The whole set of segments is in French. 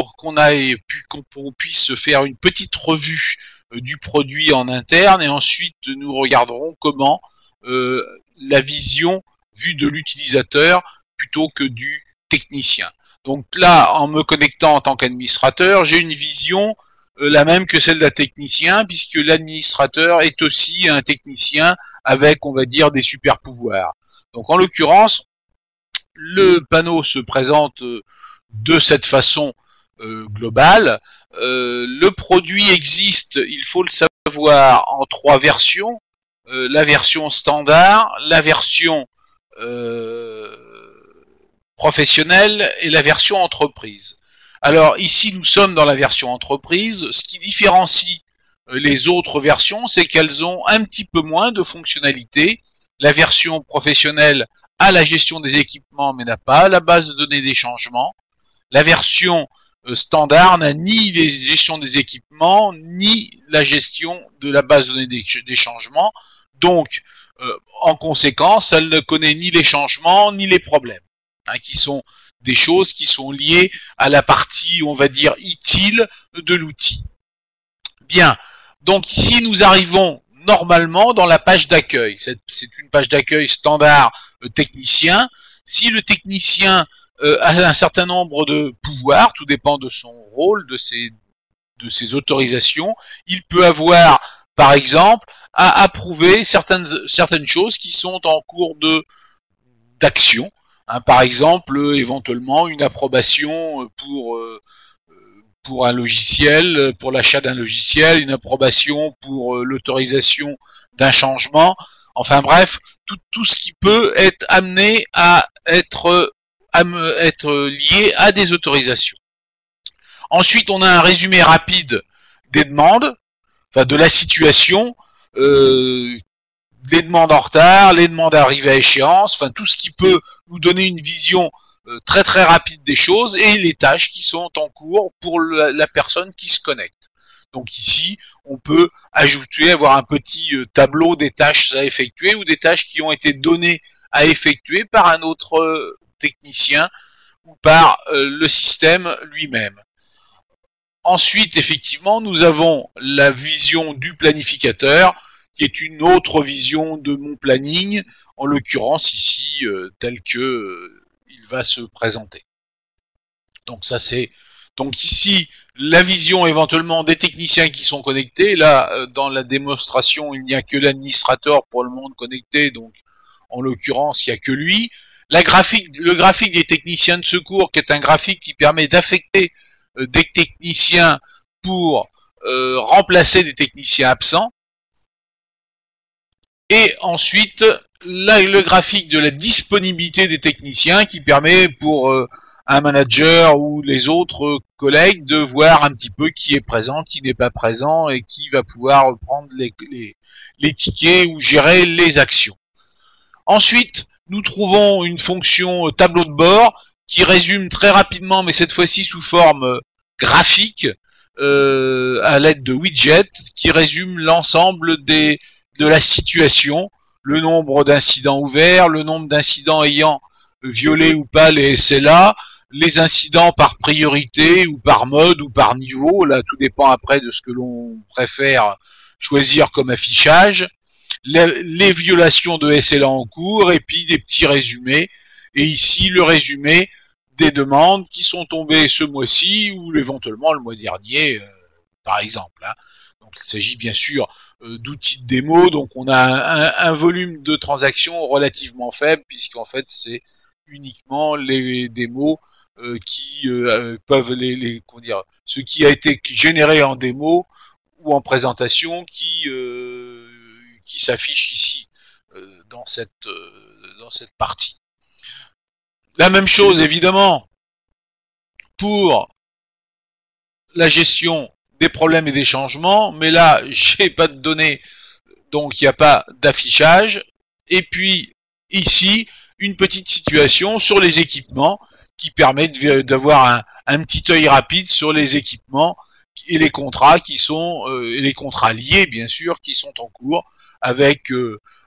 pour qu'on puisse faire une petite revue du produit en interne, et ensuite nous regarderons comment la vision vue de l'utilisateur plutôt que du technicien. Donc là, en me connectant en tant qu'administrateur, j'ai une vision la même que celle d'un technicien, puisque l'administrateur est aussi un technicien avec, on va dire, des super pouvoirs. Donc en l'occurrence, le panneau se présente de cette façon globale. Le produit existe, il faut le savoir, en 3 versions. La version standard, la version professionnelle et la version entreprise. Alors ici, nous sommes dans la version entreprise. Ce qui différencie les autres versions, c'est qu'elles ont un petit peu moins de fonctionnalités. La version professionnelle a la gestion des équipements, mais n'a pas la base de données des changements. La version standard n'a ni les gestions des équipements, ni la gestion de la base de données des changements. Donc, en conséquence, elle ne connaît ni les changements, ni les problèmes, hein, qui sont des choses qui sont liées à la partie, on va dire, utile de l'outil. Bien, donc ici nous arrivons normalement dans la page d'accueil. C'est une page d'accueil standard technicien. Si le technicien a un certain nombre de pouvoirs, tout dépend de son rôle, de ses autorisations, il peut avoir, par exemple, à approuver certaines choses qui sont en cours d'action. Hein, par exemple, éventuellement une approbation pour un logiciel, pour l'achat d'un logiciel, une approbation pour l'autorisation d'un changement. Enfin bref, tout ce qui peut être amené à être lié à des autorisations. Ensuite, on a un résumé rapide des demandes, enfin de la situation, les demandes en retard, les demandes arrivées à échéance, enfin tout ce qui peut nous donner une vision très très rapide des choses, et les tâches qui sont en cours pour la personne qui se connecte. Donc ici, on peut ajouter, avoir un petit tableau des tâches à effectuer ou des tâches qui ont été données à effectuer par un autre technicien ou par le système lui-même. Ensuite, effectivement, nous avons la vision du planificateur, qui est une autre vision de mon planning, en l'occurrence ici, tel que il va se présenter. Donc ça c'est donc ici la vision éventuellement des techniciens qui sont connectés. Là, dans la démonstration, il n'y a que l'administrateur pour le monde connecté, donc en l'occurrence, il n'y a que lui. Le graphique des techniciens de secours, qui est un graphique qui permet d'affecter des techniciens pour remplacer des techniciens absents. Et ensuite, là, le graphique de la disponibilité des techniciens qui permet pour un manager ou les autres collègues de voir un petit peu qui est présent, qui n'est pas présent et qui va pouvoir prendre les tickets ou gérer les actions. Ensuite, nous trouvons une fonction tableau de bord qui résume très rapidement, mais cette fois-ci sous forme graphique, à l'aide de widgets, qui résume l'ensemble de la situation, le nombre d'incidents ouverts, le nombre d'incidents ayant violé ou pas les SLA, les incidents par priorité ou par mode ou par niveau, là tout dépend après de ce que l'on préfère choisir comme affichage, les violations de SLA en cours, et puis des petits résumés, et ici le résumé des demandes qui sont tombées ce mois-ci ou éventuellement le mois dernier, par exemple. Hein. Donc il s'agit bien sûr d'outils de démo, donc on a un volume de transactions relativement faible, puisqu'en fait c'est uniquement les démos qui peuvent ce qui a été généré en démo ou en présentation qui s'affiche ici dans cette partie. La même chose évidemment pour la gestion des problèmes et des changements, mais là j'ai pas de données, donc il n'y a pas d'affichage. Et puis ici une petite situation sur les équipements qui permet d'avoir un petit œil rapide sur les équipements et les contrats qui sont et les contrats liés bien sûr qui sont en cours, avec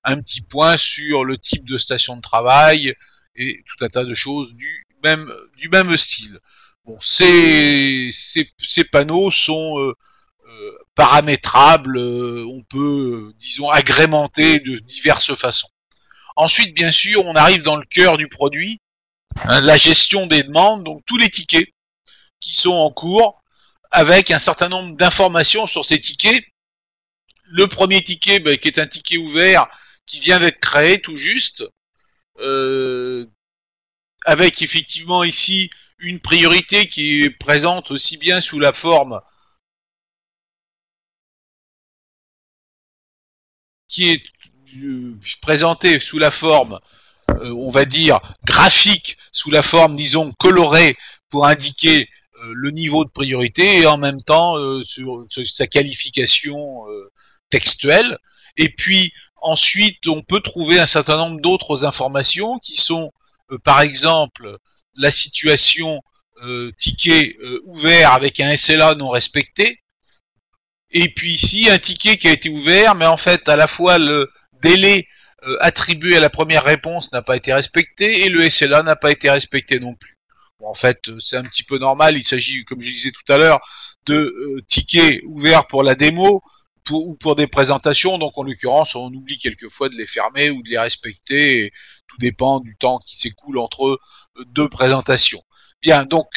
un petit point sur le type de station de travail et tout un tas de choses du même style. Bon, ces panneaux sont paramétrables, on peut, disons, agrémenter de diverses façons. Ensuite, bien sûr, on arrive dans le cœur du produit, hein, la gestion des demandes, donc tous les tickets qui sont en cours, avec un certain nombre d'informations sur ces tickets. Le premier ticket, qui est un ticket ouvert, qui vient d'être créé tout juste, avec effectivement ici une priorité qui est présente aussi bien sous la forme qui est présentée sous la forme, on va dire, graphique, sous la forme, disons, colorée, pour indiquer le niveau de priorité, et en même temps sur sa qualification textuelle. Et puis, ensuite, on peut trouver un certain nombre d'autres informations qui sont, par exemple, la situation ticket ouvert avec un SLA non respecté, et puis ici, un ticket qui a été ouvert, mais en fait, à la fois le délai attribué à la première réponse n'a pas été respecté, et le SLA n'a pas été respecté non plus. Bon, en fait, c'est un petit peu normal, il s'agit, comme je disais tout à l'heure, de tickets ouverts pour la démo, ou pour des présentations, donc en l'occurrence, on oublie quelquefois de les fermer ou de les respecter, et tout dépend du temps qui s'écoule entre deux présentations. Bien, donc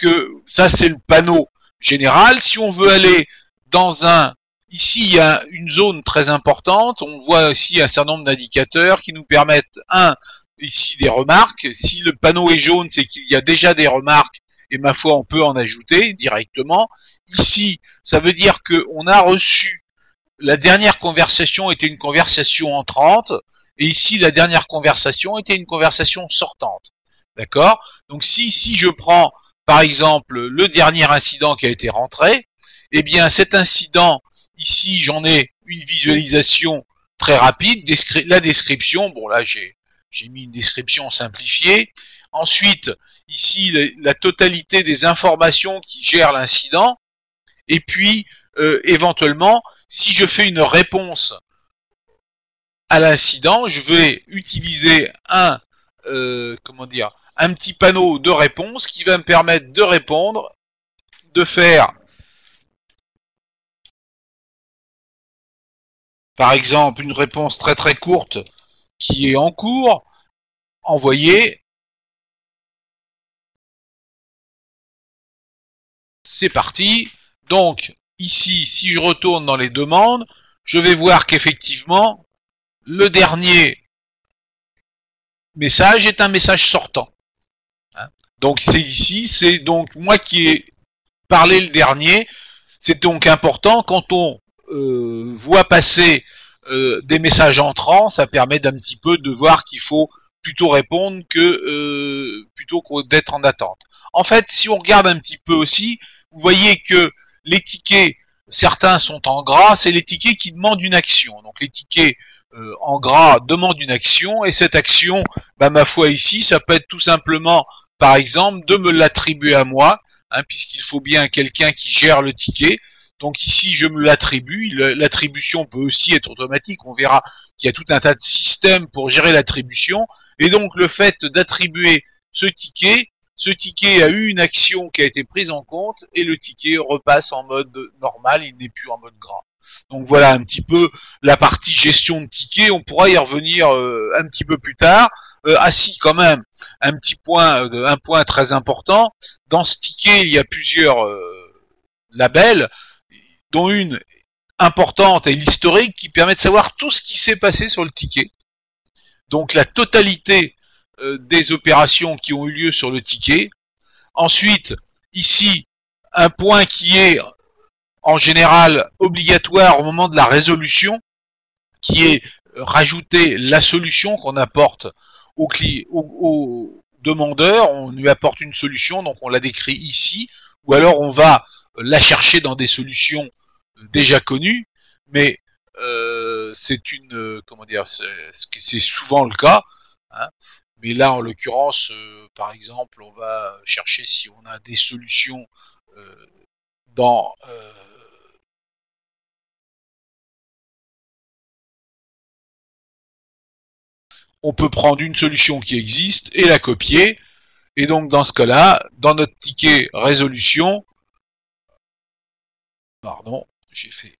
ça c'est le panneau général. Si on veut aller dans un... Ici, il y a une zone très importante. On voit ici un certain nombre d'indicateurs qui nous permettent, ici des remarques. Si le panneau est jaune, c'est qu'il y a déjà des remarques, et ma foi, on peut en ajouter directement. Ici, ça veut dire qu'on a reçu... La dernière conversation était une conversation entrante, et ici, la dernière conversation était une conversation sortante. D'accord? Donc, si je prends, par exemple, le dernier incident qui a été rentré, eh bien, cet incident... Ici, j'en ai une visualisation très rapide, la description, bon là j'ai mis une description simplifiée. Ensuite, ici, la totalité des informations qui gèrent l'incident. Et puis, éventuellement, si je fais une réponse à l'incident, je vais utiliser un petit panneau de réponse qui va me permettre de répondre, de faire... Par exemple, une réponse très très courte qui est en cours, envoyée. C'est parti. Donc, ici, si je retourne dans les demandes, je vais voir qu'effectivement, le dernier message est un message sortant. Donc, c'est ici, c'est donc moi qui ai parlé le dernier. C'est donc important quand on voit passer des messages entrants, ça permet d'un petit peu de voir qu'il faut plutôt répondre que plutôt d'être en attente. En fait, si on regarde un petit peu aussi, vous voyez que les tickets, certains sont en gras, c'est les tickets qui demandent une action. Donc les tickets en gras demandent une action, et cette action, ma foi ici, ça peut être tout simplement, par exemple, de me l'attribuer à moi, puisqu'il faut bien quelqu'un qui gère le ticket. Donc ici, je me l'attribue. L'attribution peut aussi être automatique. On verra qu'il y a tout un tas de systèmes pour gérer l'attribution. Et donc, le fait d'attribuer ce ticket a eu une action qui a été prise en compte, et le ticket repasse en mode normal, il n'est plus en mode gras. Donc voilà un petit peu la partie gestion de tickets. On pourra y revenir un petit peu plus tard. Si, quand même, un point très important. Dans ce ticket, il y a plusieurs labels, dont une importante est l'historique, qui permet de savoir tout ce qui s'est passé sur le ticket. Donc la totalité des opérations qui ont eu lieu sur le ticket. Ensuite, ici, un point qui est en général obligatoire au moment de la résolution, qui est rajouter la solution qu'on apporte au demandeur. On lui apporte une solution, donc on la décrit ici, ou alors on va la chercher dans des solutions déjà connues, mais c'est une c'est souvent le cas, mais là en l'occurrence, par exemple, on va chercher si on a des solutions dans on peut prendre une solution qui existe et la copier, Et donc dans ce cas-là, dans notre ticket résolution, pardon, j'ai fait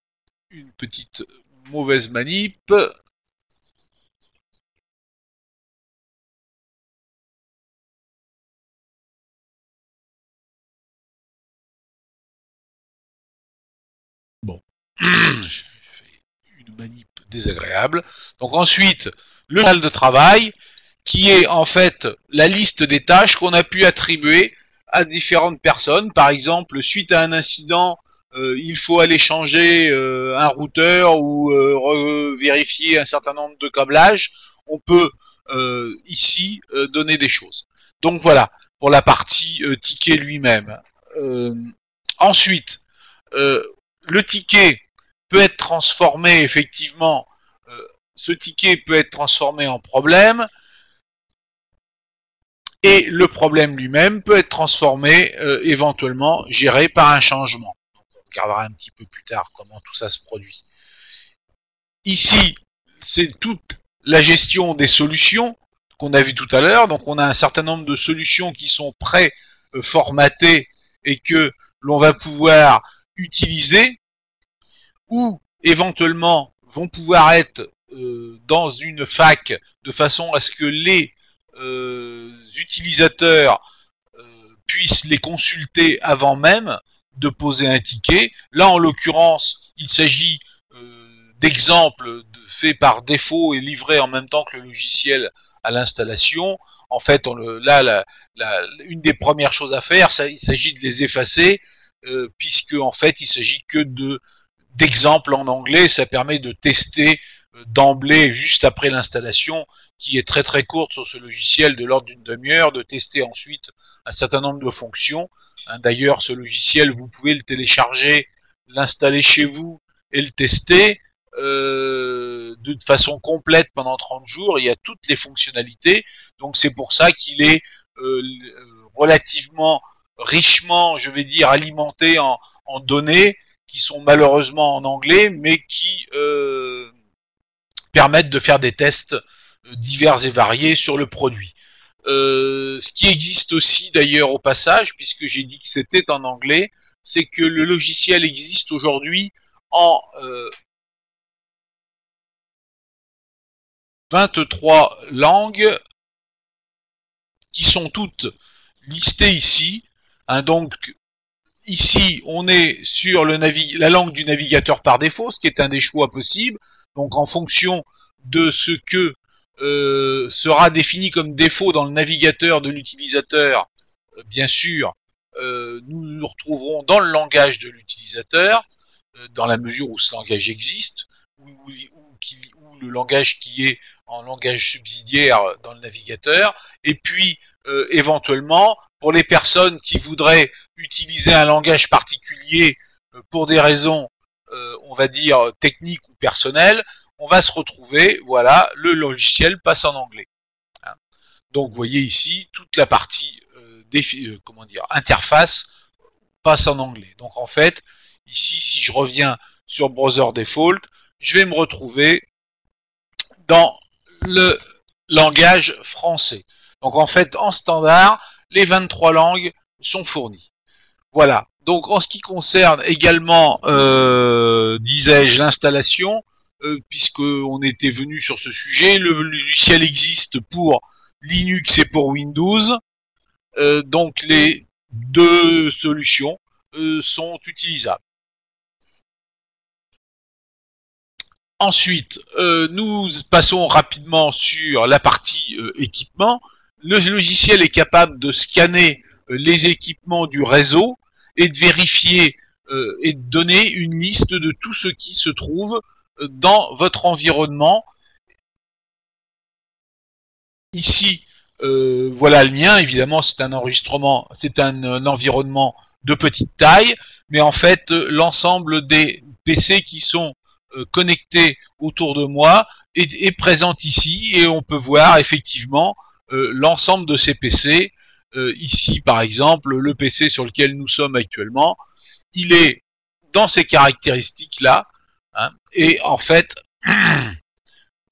une petite mauvaise manip. Bon, j'ai fait une manip désagréable. Donc ensuite, le journal de travail, qui est en fait la liste des tâches qu'on a pu attribuer à différentes personnes. Par exemple, suite à un incident, il faut aller changer un routeur ou vérifier un certain nombre de câblages. On peut ici donner des choses. Donc voilà, pour la partie ticket lui-même. Ensuite, le ticket peut être transformé, effectivement, ce ticket peut être transformé en problème, et le problème lui-même peut être transformé, éventuellement, géré par un changement. Donc, on regardera un petit peu plus tard comment tout ça se produit. Ici, c'est toute la gestion des solutions qu'on a vu tout à l'heure. Donc, on a un certain nombre de solutions qui sont pré-formatées et que l'on va pouvoir utiliser, ou éventuellement vont pouvoir être dans une fac de façon à ce que les utilisateurs puissent les consulter avant même de poser un ticket. Là, en l'occurrence, il s'agit d'exemples faits par défaut et livrés en même temps que le logiciel à l'installation. En fait, une des premières choses à faire, il s'agit de les effacer, puisque en fait, il s'agit que d'exemples en anglais. Ça permet de tester d'emblée, juste après l'installation, qui est très très courte sur ce logiciel, de l'ordre d'une demi-heure, de tester ensuite un certain nombre de fonctions. D'ailleurs, ce logiciel, vous pouvez le télécharger, l'installer chez vous et le tester de façon complète pendant 30 jours. Il y a toutes les fonctionnalités, donc c'est pour ça qu'il est relativement richement, je vais dire, alimenté en données qui sont malheureusement en anglais, mais qui permettent de faire des tests divers et variés sur le produit. Ce qui existe aussi d'ailleurs au passage, puisque j'ai dit que c'était en anglais, c'est que le logiciel existe aujourd'hui en 23 langues qui sont toutes listées ici. Donc ici, on est sur la langue du navigateur par défaut, ce qui est un des choix possibles. Donc en fonction de ce que sera défini comme défaut dans le navigateur de l'utilisateur, bien sûr, nous nous retrouverons dans le langage de l'utilisateur, dans la mesure où ce langage existe, ou le langage qui est en langage subsidiaire dans le navigateur. Et puis, éventuellement, pour les personnes qui voudraient utiliser un langage particulier pour des raisons, on va dire, techniques ou personnelles, on va se retrouver, voilà, le logiciel passe en anglais. Donc, vous voyez ici, toute la partie comment dire, interface passe en anglais. Donc, en fait, ici, si je reviens sur Browser Default, je vais me retrouver dans le langage français. Donc, en fait, en standard, les 23 langues sont fournies. Voilà. Donc, en ce qui concerne également, disais-je, l'installation, puisqu'on était venu sur ce sujet, le logiciel existe pour Linux et pour Windows. Donc, les deux solutions sont utilisables. Ensuite, nous passons rapidement sur la partie équipement. Le logiciel est capable de scanner les équipements du réseau et de vérifier et de donner une liste de tout ce qui se trouve dans votre environnement. Ici, voilà le mien. Évidemment, c'est un enregistrement, c'est un environnement de petite taille, mais en fait, l'ensemble des PC qui sont connectés autour de moi est présent ici, et on peut voir effectivement l'ensemble de ces PC. Ici, par exemple, le PC sur lequel nous sommes actuellement, il est dans ces caractéristiques-là, hein, et en fait,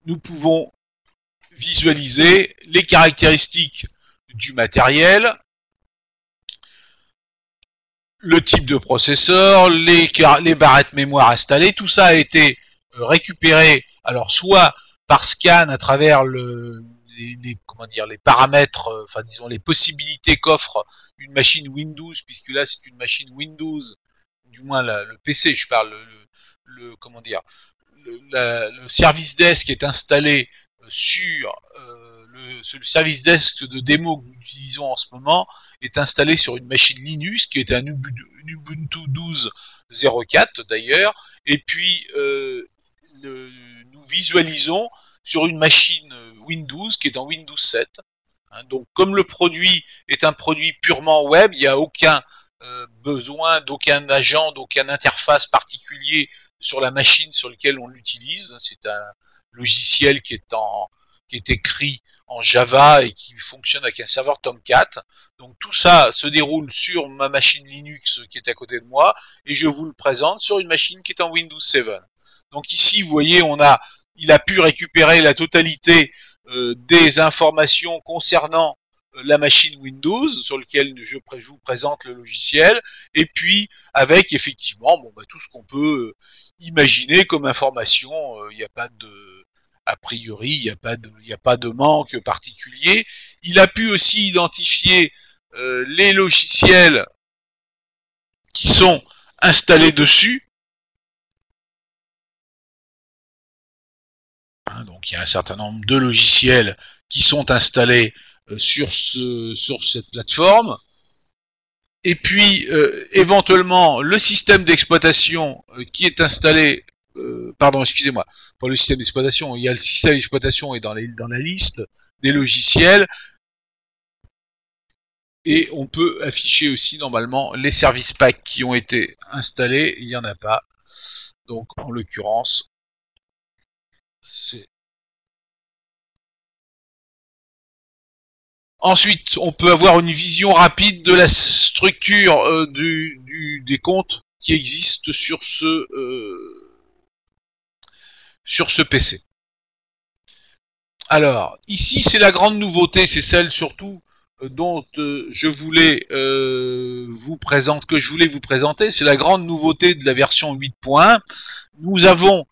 nous pouvons visualiser les caractéristiques du matériel, le type de processeur, les barrettes mémoire installées, tout ça a été récupéré, alors soit par scan à travers les paramètres, enfin disons les possibilités qu'offre une machine Windows, puisque là c'est une machine Windows, du moins le PC, je parle, le service desk est installé sur le service desk de démo que nous utilisons en ce moment est installé sur une machine Linux qui est un Ubuntu 12.04 d'ailleurs, et puis nous visualisons sur une machine Windows qui est en Windows 7. Donc comme le produit est un produit purement web, il n'y a aucun besoin d'aucun agent, d'aucune interface particulier sur la machine sur laquelle on l'utilise. C'est un logiciel qui est écrit en Java et qui fonctionne avec un serveur Tomcat. Donc tout ça se déroule sur ma machine Linux qui est à côté de moi et je vous le présente sur une machine qui est en Windows 7. Donc ici, vous voyez, il a pu récupérer la totalité des informations concernant la machine Windows sur laquelle je vous présente le logiciel, et puis avec effectivement tout ce qu'on peut imaginer comme information. Il n'y a pas de, a priori, il n'y a pas de manque particulier. Il a pu aussi identifier les logiciels qui sont installés dessus. Donc il y a un certain nombre de logiciels qui sont installés sur cette plateforme. Et puis éventuellement le système d'exploitation qui est installé, pardon, excusez-moi, pour le système d'exploitation, il y a le système d'exploitation est dans la liste des logiciels, et on peut afficher aussi normalement les service packs qui ont été installés. Il n'y en a pas, donc en l'occurrence c'est... Ensuite, on peut avoir une vision rapide de la structure des comptes qui existent sur ce PC. Alors, ici, c'est la grande nouveauté, c'est celle surtout dont je voulais vous présenter, c'est la grande nouveauté de la version 8.1. Nous avons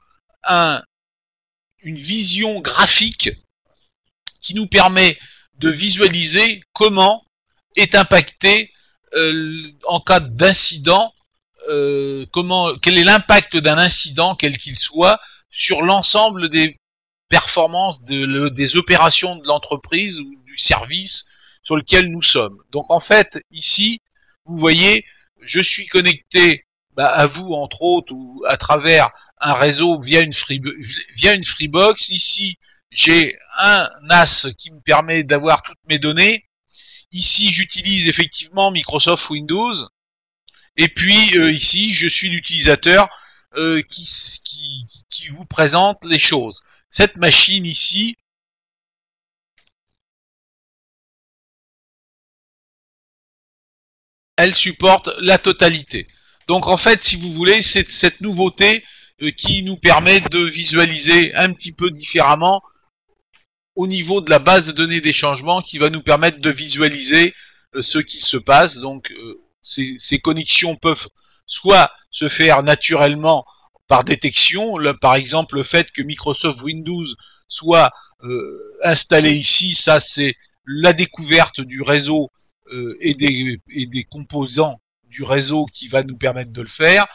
une vision graphique qui nous permet de visualiser comment est impacté en cas d'incident, quel est l'impact d'un incident, quel qu'il soit, sur l'ensemble des performances des opérations de l'entreprise ou du service sur lequel nous sommes. Donc en fait, ici, vous voyez, je suis connecté à vous, entre autres, ou à travers un réseau via une Freebox. Ici, j'ai un NAS qui me permet d'avoir toutes mes données. Ici, j'utilise effectivement Microsoft Windows. Et puis, ici, je suis l'utilisateur qui vous présente les choses. Cette machine ici, elle supporte la totalité. Donc, en fait, si vous voulez, c'est cette nouveauté qui nous permet de visualiser un petit peu différemment au niveau de la base de données des changements, qui va nous permettre de visualiser ce qui se passe. Donc ces connexions peuvent soit se faire naturellement par détection, là, par exemple le fait que Microsoft Windows soit installé ici, ça c'est la découverte du réseau et des composants du réseau qui va nous permettre de le faire.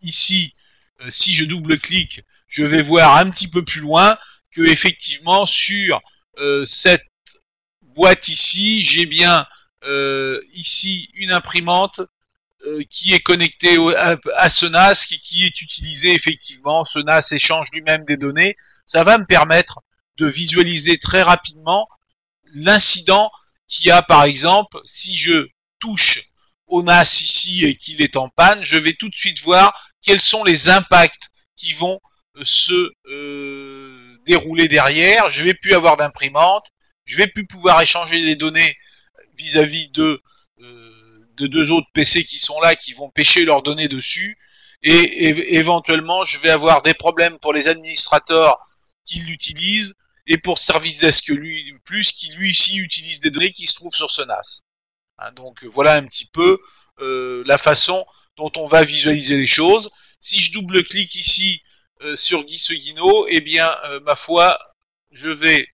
Ici, si je double-clique, je vais voir un petit peu plus loin que effectivement sur cette boîte ici, j'ai bien ici une imprimante qui est connectée à ce NAS qui est utilisé effectivement. Ce NAS échange lui-même des données. Ça va me permettre de visualiser très rapidement l'incident qu'il y a, par exemple, si je touche au NAS ici et qu'il est en panne, je vais tout de suite voir quels sont les impacts qui vont se dérouler derrière. Je vais plus avoir d'imprimante, je vais plus pouvoir échanger les données vis-à-vis de deux autres PC qui sont là, qui vont pêcher leurs données dessus, et éventuellement je vais avoir des problèmes pour les administrateurs qui l'utilisent, et pour Service Desk lui plus qui lui aussi utilise des données qui se trouvent sur ce NAS. Hein, donc voilà un petit peu la façon dont on va visualiser les choses. Si je double-clique ici sur Guy Seguino, eh bien ma foi, je vais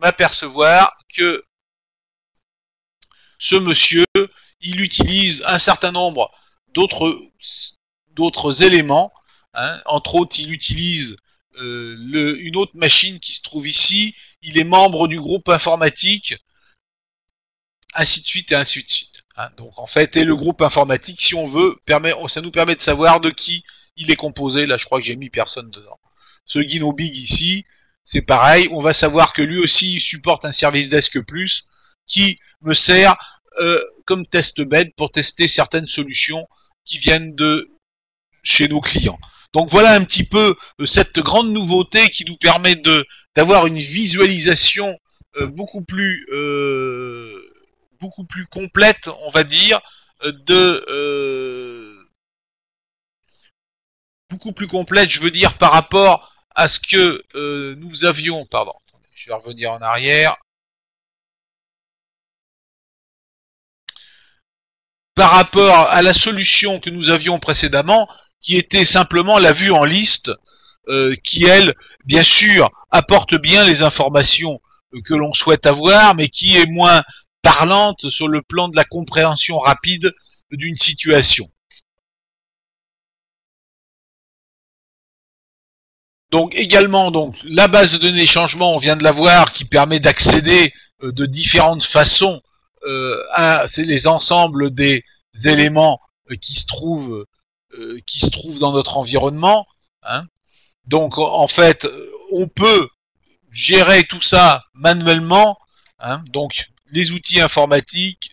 m'apercevoir que ce monsieur, il utilise un certain nombre d'autres éléments. Hein. Entre autres, il utilise une autre machine qui se trouve ici. Il est membre du groupe informatique, ainsi de suite et ainsi de suite. Hein. Donc en fait, et le groupe informatique, si on veut, ça nous permet de savoir de qui il est composé. Là, je crois que j'ai mis personne dedans. Ce Guinobig ici, c'est pareil. On va savoir que lui aussi, il supporte un Service Desk Plus qui me sert comme testbed pour tester certaines solutions qui viennent de chez nos clients. Donc voilà un petit peu cette grande nouveauté qui nous permet d'avoir une visualisation beaucoup plus complète, on va dire, beaucoup plus complète, je veux dire, par rapport à ce que nous avions. Pardon, je vais revenir en arrière. Par rapport à la solution que nous avions précédemment, qui était simplement la vue en liste, qui, elle, bien sûr, apporte bien les informations que l'on souhaite avoir, mais qui est moins parlante sur le plan de la compréhension rapide d'une situation. Donc également, la base de données changement, on vient de la voir, qui permet d'accéder de différentes façons c'est les ensembles des éléments qui se trouvent dans notre environnement. Hein. Donc en fait, on peut gérer tout ça manuellement. Hein. Donc les outils informatiques,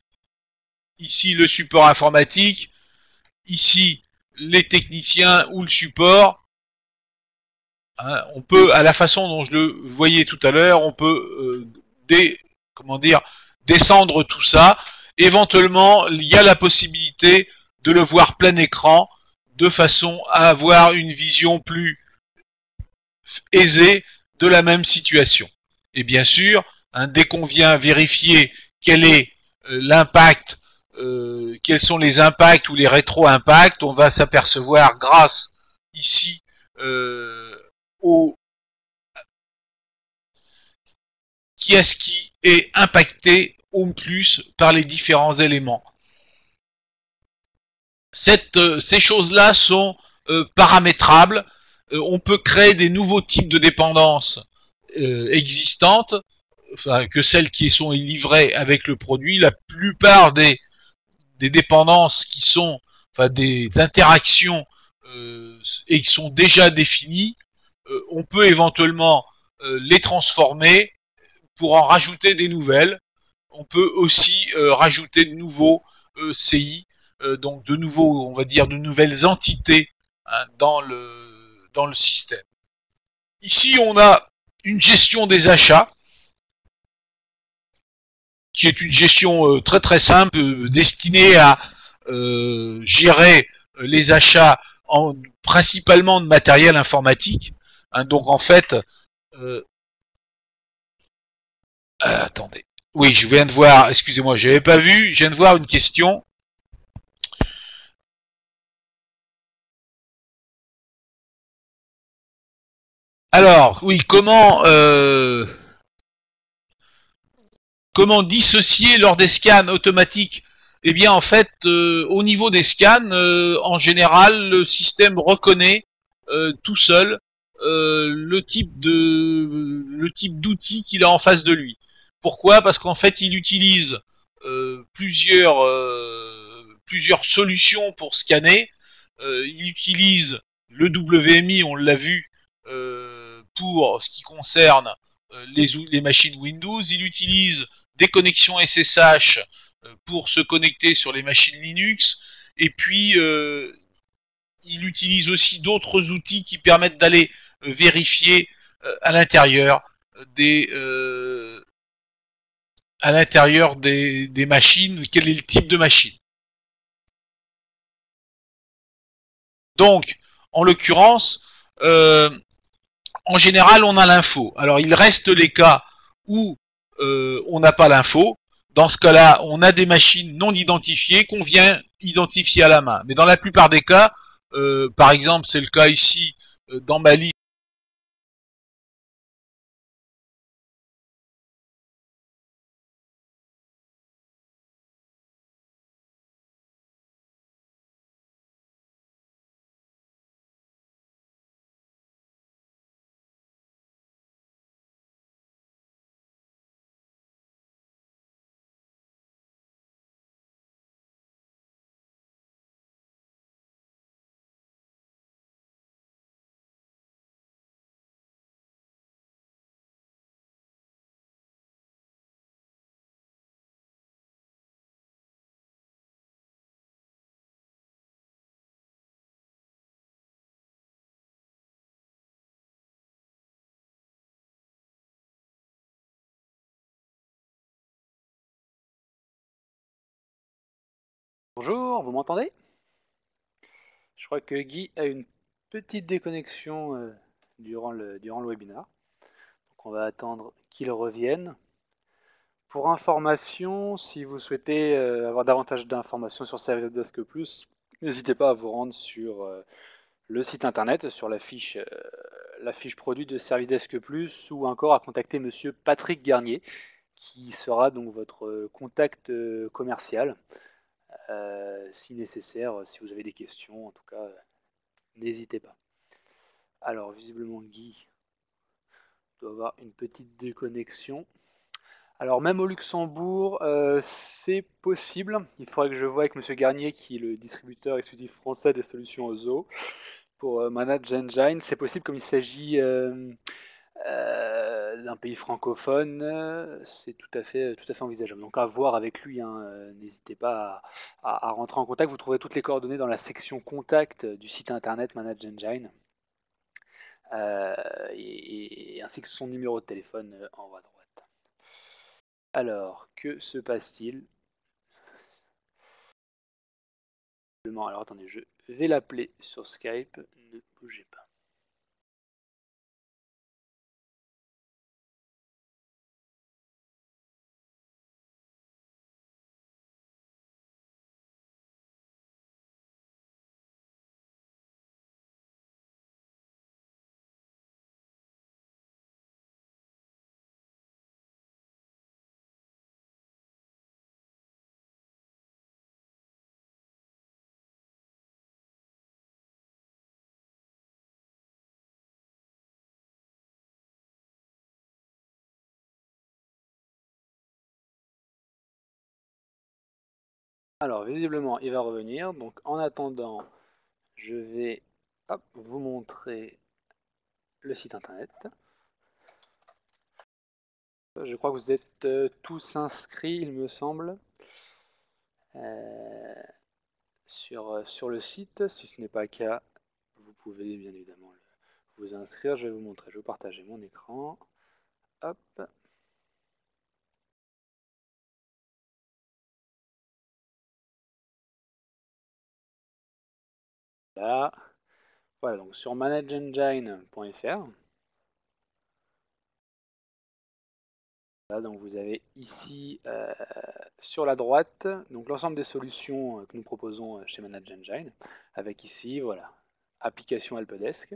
ici le support informatique, ici les techniciens ou le support. Hein. On peut, à la façon dont je le voyais tout à l'heure, on peut descendre tout ça. Éventuellement, il y a la possibilité de le voir plein écran, de façon à avoir une vision plus aisée de la même situation. Et bien sûr, hein, dès qu'on vient vérifier quel est l'impact, quels sont les impacts ou les rétro-impacts, on va s'apercevoir grâce ici qui est-ce qui est impacté au plus par les différents éléments. Ces choses-là sont paramétrables. On peut créer des nouveaux types de dépendances existantes, enfin, que celles qui sont livrées avec le produit. La plupart des dépendances qui sont, enfin, des interactions et qui sont déjà définies, on peut éventuellement les transformer pour en rajouter des nouvelles. On peut aussi rajouter de nouveaux CI, donc de nouveaux, on va dire, de nouvelles entités hein, dans le système. Ici, on a une gestion des achats, qui est une gestion très très simple, destinée à gérer les achats principalement de matériel informatique. Hein, donc en fait, attendez. Oui, je viens de voir, excusez-moi, je n'avais pas vu, je viens de voir une question. Alors, oui, comment dissocier lors des scans automatiques? Eh bien, en fait, au niveau des scans, en général, le système reconnaît tout seul le type d'outil qu'il a en face de lui. Pourquoi? Parce qu'en fait, il utilise plusieurs solutions pour scanner. Il utilise le WMI, on l'a vu, pour ce qui concerne les machines Windows. Il utilise des connexions SSH pour se connecter sur les machines Linux. Et puis, il utilise aussi d'autres outils qui permettent d'aller vérifier à l'intérieur des machines, quel est le type de machine. Donc, en l'occurrence, en général, on a l'info. Alors, il reste les cas où on n'a pas l'info. Dans ce cas-là, on a des machines non identifiées qu'on vient identifier à la main. Mais dans la plupart des cas, par exemple, c'est le cas ici dans ma liste. Bonjour, vous m'entendez? Je crois que Guy a une petite déconnexion durant le webinaire. Donc on va attendre qu'il revienne. Pour information, si vous souhaitez avoir davantage d'informations sur Service Desk Plus, n'hésitez pas à vous rendre sur le site internet, sur la fiche produit de Service Desk Plus, ou encore à contacter Monsieur Patrick Garnier, qui sera donc votre contact commercial. Si nécessaire, si vous avez des questions, en tout cas, n'hésitez pas. Alors, visiblement, Guy doit avoir une petite déconnexion. Alors, même au Luxembourg, c'est possible. Il faudrait que je voie avec Monsieur Garnier, qui est le distributeur exclusif français des solutions Ozo, pour Manage Engine. C'est possible, comme il s'agit d'un pays francophone, c'est tout à fait envisageable. Donc à voir avec lui, hein, n'hésitez pas à rentrer en contact. Vous trouverez toutes les coordonnées dans la section contact du site internet Manage Engine, ainsi que son numéro de téléphone en haut à droite. Alors, que se passe-t-il? Alors attendez, je vais l'appeler sur Skype, ne bougez pas. Alors, visiblement, il va revenir. Donc, en attendant, je vais vous montrer le site internet. Je crois que vous êtes tous inscrits, il me semble, sur le site. Si ce n'est pas le cas, vous pouvez bien évidemment vous inscrire. Je vais vous montrer. Je vais partager mon écran. Hop. Là. Voilà, donc sur manageengine.fr. Donc vous avez ici sur la droite donc l'ensemble des solutions que nous proposons chez Manage Engine, avec ici voilà application Helpdesk,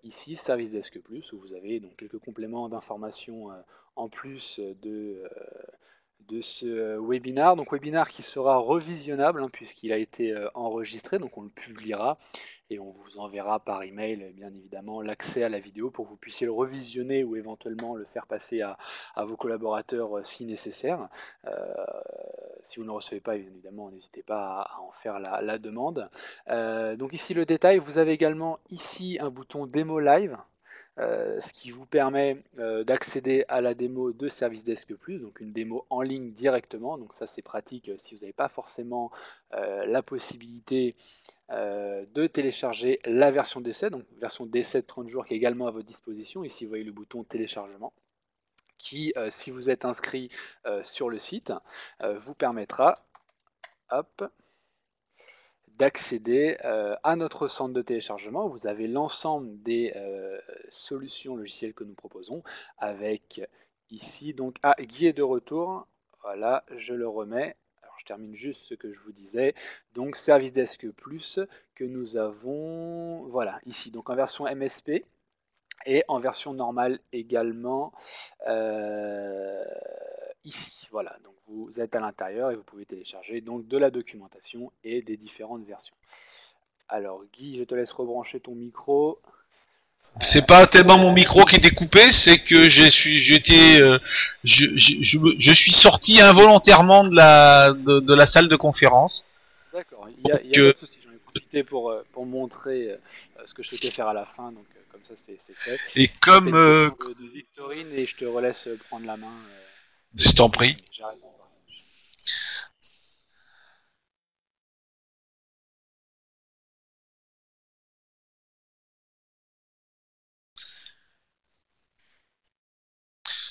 ici Service Desk Plus, où vous avez donc quelques compléments d'informations en plus de ce webinar. Donc webinar qui sera revisionnable, hein, puisqu'il a été enregistré, donc on le publiera et on vous enverra par email bien évidemment l'accès à la vidéo pour que vous puissiez le revisionner ou éventuellement le faire passer à vos collaborateurs si nécessaire. Si vous ne le recevez pas, évidemment, n'hésitez pas à en faire la demande. Donc ici le détail, vous avez également ici un bouton démo live. Ce qui vous permet d'accéder à la démo de Service Desk Plus, donc une démo en ligne directement. Donc ça c'est pratique si vous n'avez pas forcément la possibilité de télécharger la version d'essai, donc version d'essai de 30 jours qui est également à votre disposition. Ici vous voyez le bouton téléchargement qui, si vous êtes inscrit sur le site, vous permettra d'accéder à notre centre de téléchargement. Vous avez l'ensemble des solutions logicielles que nous proposons avec ici, donc, Guy est de retour. Voilà, je le remets. Alors, je termine juste ce que je vous disais. Donc, Service Desk Plus que nous avons, voilà, ici, donc en version MSP et en version normale également ici. Voilà, donc vous êtes à l'intérieur et vous pouvez télécharger donc de la documentation et des différentes versions. Alors Guy, je te laisse rebrancher ton micro. C'est pas tellement mon micro qui était coupé, c'est que je suis sorti involontairement de la salle de conférence. D'accord, il n'y a, pas de souci, j'en ai profité pour montrer ce que je souhaitais faire à la fin, donc comme ça c'est fait. Et comme de Victorine, et je te relaisse prendre la main. Je t'en prie. J'arrête.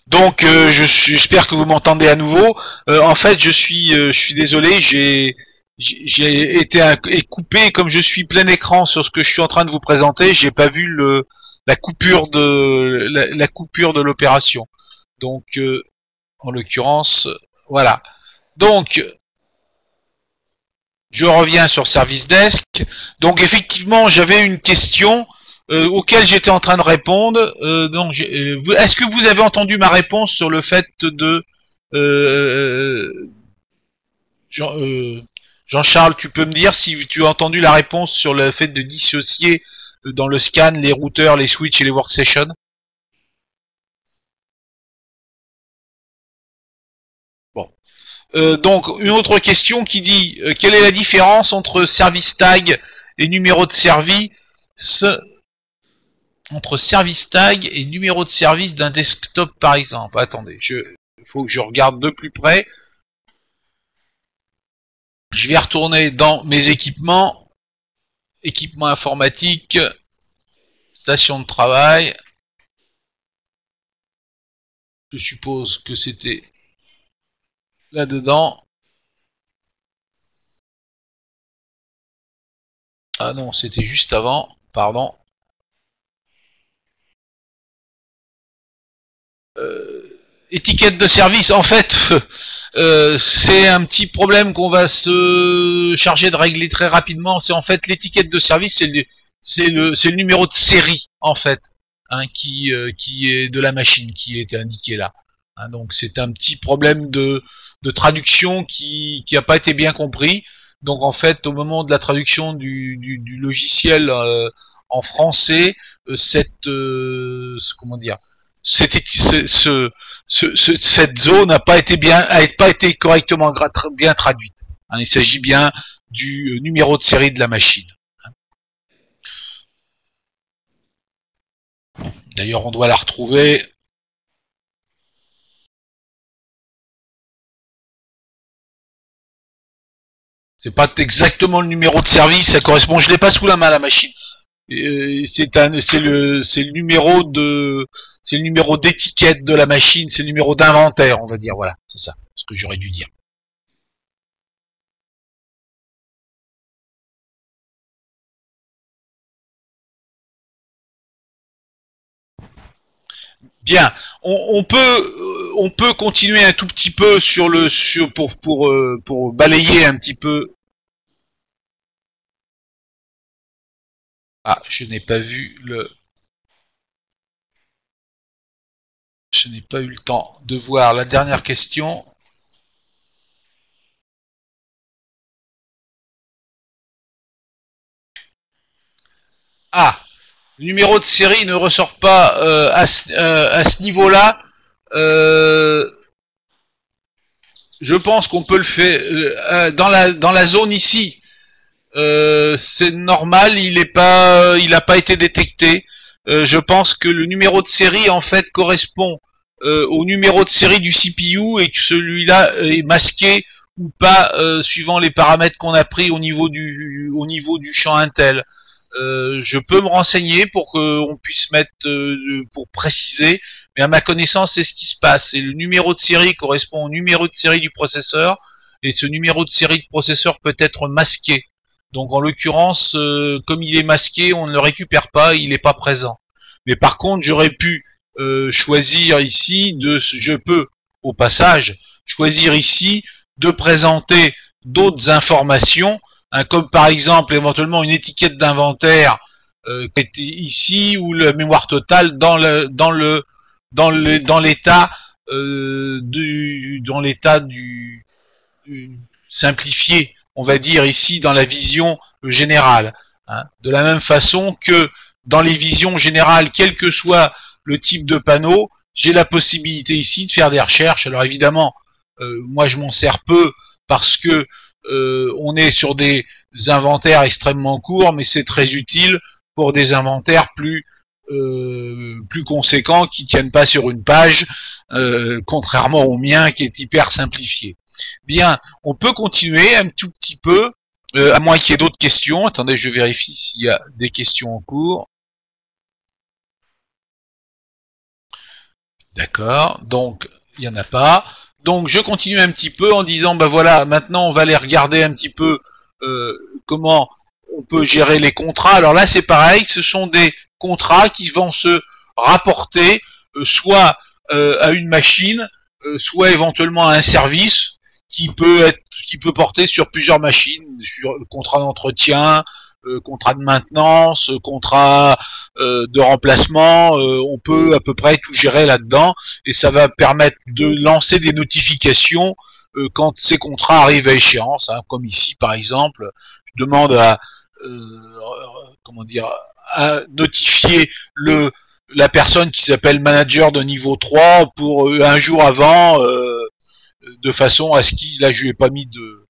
Donc, j'espère que vous m'entendez à nouveau. En fait, je suis désolé, j'ai été coupé, comme je suis plein écran sur ce que je suis en train de vous présenter, j'ai pas vu la coupure de l'opération. Donc, en l'occurrence, voilà. Donc, je reviens sur Service Desk. Donc, effectivement, j'avais une question auquel j'étais en train de répondre. Est-ce que vous avez entendu ma réponse sur le fait de Jean-Charles, tu peux me dire si tu as entendu la réponse sur le fait de dissocier dans le scan les routeurs, les switches et les workstations? Bon. Donc, une autre question qui dit quelle est la différence entre service tag et numéro de service entre service tag et numéro de service d'un desktop par exemple? Attendez, il faut que je regarde de plus près. Je vais retourner dans mes équipements, équipements informatiques, station de travail. Je suppose que c'était là-dedans. Ah non, c'était juste avant, pardon. Étiquette de service, en fait, c'est un petit problème qu'on va se charger de régler très rapidement. C'est en fait l'étiquette de service, c'est le numéro de série, en fait, hein, qui est de la machine, qui est indiqué là. Hein, donc c'est un petit problème de traduction qui n'a pas été bien compris. Donc en fait, au moment de la traduction du logiciel en français, comment dire, cette zone n'a pas été correctement bien traduite. Hein, il s'agit bien du numéro de série de la machine. D'ailleurs, on doit la retrouver. C'est pas exactement le numéro de service, ça correspond. Je l'ai pas sous la main la machine. C'est le numéro d'étiquette de la machine, c'est le numéro d'inventaire, on va dire. Voilà, c'est ça, ce que j'aurais dû dire. Bien, on peut continuer un tout petit peu pour balayer un petit peu. Ah, je n'ai pas vu je n'ai pas eu le temps de voir la dernière question. Ah, le numéro de série ne ressort pas à ce niveau-là. Je pense qu'on peut le faire dans la zone ici. C'est normal, il n'a pas été détecté. Je pense que le numéro de série en fait correspond au numéro de série du CPU et que celui-là est masqué ou pas suivant les paramètres qu'on a pris au niveau du champ Intel. Je peux me renseigner pour qu'on puisse mettre pour préciser, mais à ma connaissance c'est ce qui se passe. Et le numéro de série correspond au numéro de série du processeur et ce numéro de série de processeur peut être masqué. Donc en l'occurrence, comme il est masqué, on ne le récupère pas, il n'est pas présent. Mais par contre, j'aurais pu choisir ici, je peux au passage choisir ici de présenter d'autres informations, hein, comme par exemple éventuellement une étiquette d'inventaire qui était ici, ou la mémoire totale dans l'état du simplifié, on va dire ici dans la vision générale. Hein. De la même façon que dans les visions générales, quel que soit le type de panneau, j'ai la possibilité ici de faire des recherches. Alors évidemment, moi je m'en sers peu parce que on est sur des inventaires extrêmement courts, mais c'est très utile pour des inventaires plus conséquents qui tiennent pas sur une page, contrairement au mien qui est hyper simplifié. Bien, on peut continuer un tout petit peu, à moins qu'il y ait d'autres questions. Attendez, je vérifie s'il y a des questions en cours. D'accord, donc il n'y en a pas. Donc je continue un petit peu en disant, ben voilà, maintenant on va aller regarder un petit peu comment on peut gérer les contrats. Alors là c'est pareil, ce sont des contrats qui vont se rapporter soit à une machine, soit éventuellement à un service qui peut porter sur plusieurs machines, sur le contrat d'entretien, contrat de maintenance, contrat de remplacement, on peut à peu près tout gérer là-dedans, et ça va permettre de lancer des notifications quand ces contrats arrivent à échéance, hein, comme ici par exemple, je demande à à notifier la personne qui s'appelle manager de niveau 3 pour un jour avant, de façon à ce qu'il, là je lui ai pas mis de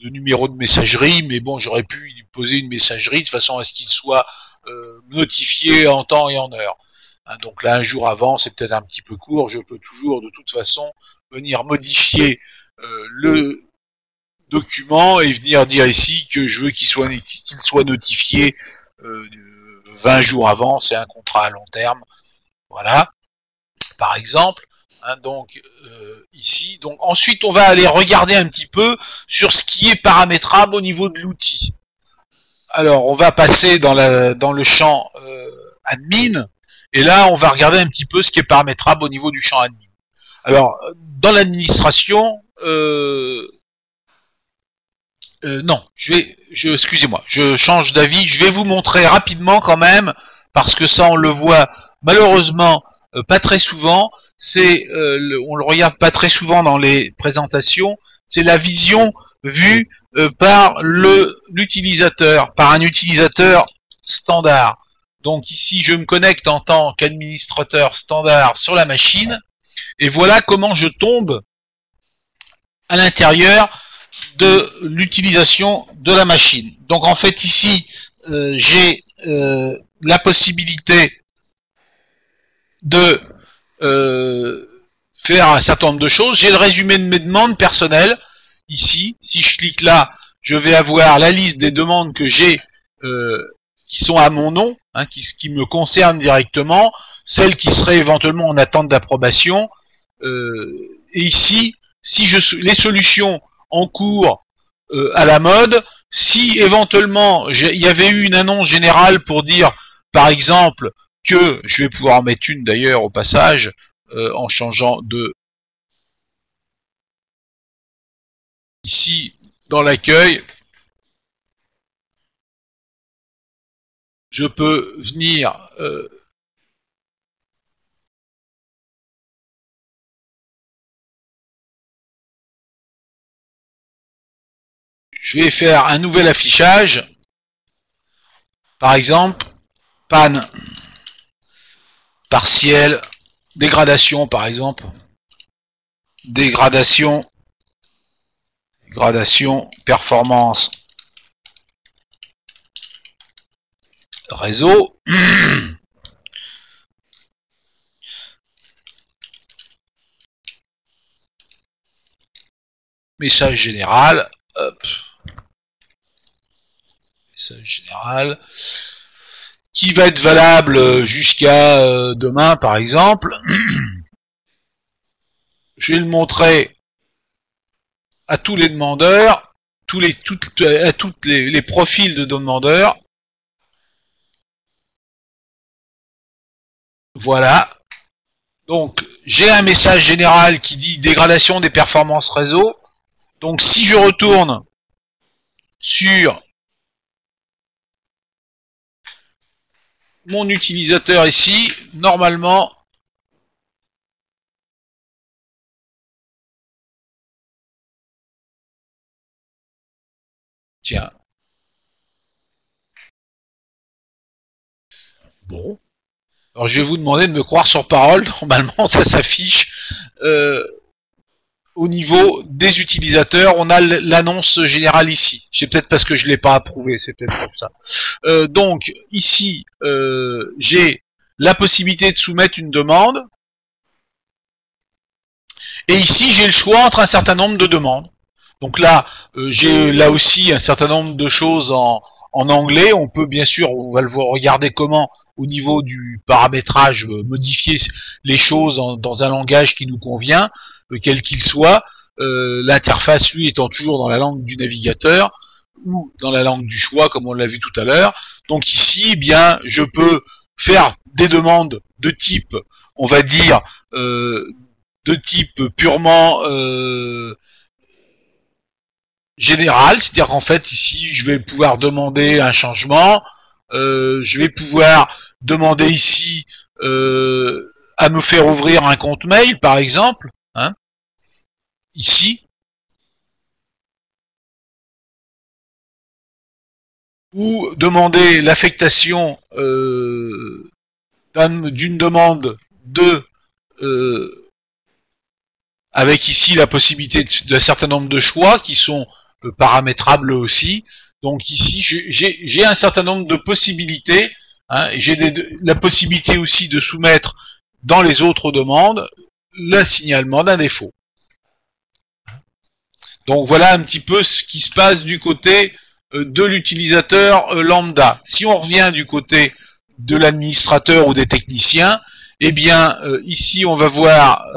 numéro de messagerie, mais bon, j'aurais pu lui poser une messagerie de façon à ce qu'il soit notifié en temps et en heure. Hein, donc là, un jour avant, c'est peut-être un petit peu court, je peux toujours de toute façon venir modifier le document et venir dire ici que je veux qu'il soit notifié 20 jours avant, c'est un contrat à long terme, voilà, par exemple. Hein, donc ici, donc ensuite on va aller regarder un petit peu sur ce qui est paramétrable au niveau de l'outil. Alors on va passer dans le champ admin, et là on va regarder un petit peu ce qui est paramétrable au niveau du champ admin. Alors dans l'administration, non, excusez-moi, je change d'avis, je vais vous montrer rapidement quand même, parce que ça on le voit malheureusement pas très souvent. On le regarde pas très souvent dans les présentations, c'est la vision vue par l'utilisateur, par un utilisateur standard. Donc ici, je me connecte en tant qu'administrateur standard sur la machine, et voilà comment je tombe à l'intérieur de l'utilisation de la machine. Donc en fait ici, j'ai la possibilité de faire un certain nombre de choses. J'ai le résumé de mes demandes personnelles ici. Si je clique là, je vais avoir la liste des demandes que j'ai qui sont à mon nom, hein, qui me concernent directement, celles qui seraient éventuellement en attente d'approbation. Et ici, si les solutions en cours à la mode, si éventuellement il y avait eu une annonce générale pour dire, par exemple, que je vais pouvoir en mettre une d'ailleurs au passage, en changeant de ici dans l'accueil, je peux venir je vais faire un nouvel affichage, par exemple, panne partielle, dégradation par exemple, dégradation, performance, réseau, message général, hop, message général, qui va être valable jusqu'à demain par exemple. Je vais le montrer à tous les demandeurs, tous les profils de demandeurs. Voilà. Donc, j'ai un message général qui dit dégradation des performances réseau. Donc, si je retourne sur mon utilisateur ici, normalement, tiens. Bon. Alors, je vais vous demander de me croire sur parole. Normalement, ça s'affiche au niveau des utilisateurs. On a l'annonce générale ici. C'est peut-être parce que je ne l'ai pas approuvé. C'est peut-être pour ça. Donc, ici, j'ai la possibilité de soumettre une demande. Et ici, j'ai le choix entre un certain nombre de demandes. Donc là, j'ai là aussi un certain nombre de choses en anglais. On peut bien sûr, on va le voir, regarder comment, au niveau du paramétrage, modifier les choses dans un langage qui nous convient, quel qu'il soit. L'interface, lui, étant toujours dans la langue du navigateur ou dans la langue du choix, comme on l'a vu tout à l'heure. Donc ici, eh bien, je peux faire des demandes de type, on va dire, de type purement général, c'est-à-dire qu'en fait ici je vais pouvoir demander un changement, je vais pouvoir demander ici à me faire ouvrir un compte mail par exemple, hein, ici, ou demander l'affectation d'une demande de avec ici la possibilité d'un certain nombre de choix qui sont paramétrables aussi. Donc ici, j'ai un certain nombre de possibilités. Hein, j'ai la possibilité aussi de soumettre dans les autres demandes le signalement d'un défaut. Donc voilà un petit peu ce qui se passe du côté de l'utilisateur lambda. Si on revient du côté de l'administrateur ou des techniciens, eh bien ici on va voir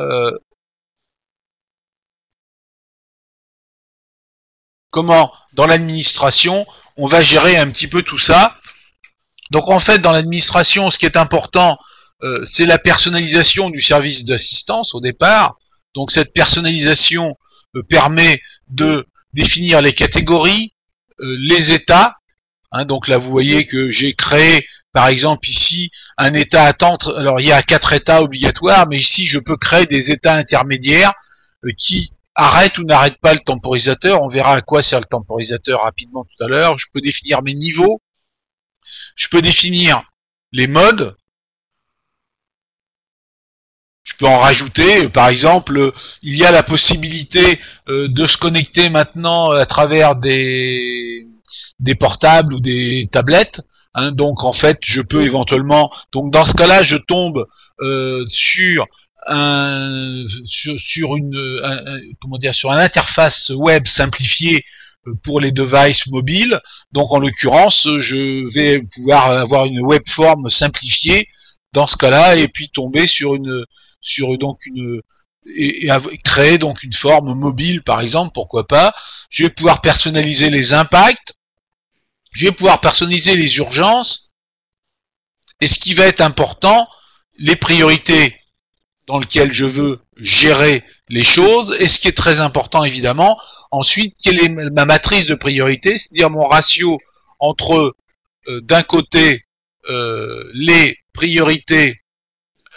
comment, dans l'administration, on va gérer un petit peu tout ça. Donc en fait, dans l'administration, ce qui est important, c'est la personnalisation du service d'assistance au départ. Donc cette personnalisation permet de définir les catégories, les états. Hein, donc là, vous voyez que j'ai créé, par exemple ici, un état attente. Alors il y a 4 états obligatoires, mais ici, je peux créer des états intermédiaires qui arrête ou n'arrête pas le temporisateur. On verra à quoi sert le temporisateur rapidement tout à l'heure. Je peux définir mes niveaux. Je peux définir les modes. Je peux en rajouter. Par exemple, il y a la possibilité de se connecter maintenant à travers des portables ou des tablettes. Hein, donc en fait, je peux éventuellement... Donc dans ce cas-là, je tombe sur sur une interface web simplifiée pour les devices mobiles. Donc en l'occurrence, je vais pouvoir avoir une webform simplifiée dans ce cas-là et puis tomber sur créer donc une forme mobile par exemple, pourquoi pas. Je vais pouvoir personnaliser les impacts, je vais pouvoir personnaliser les urgences et ce qui va être important, les priorités dans lequel je veux gérer les choses, et ce qui est très important évidemment, ensuite, quelle est ma matrice de priorité, c'est-à-dire mon ratio entre, d'un côté, les priorités,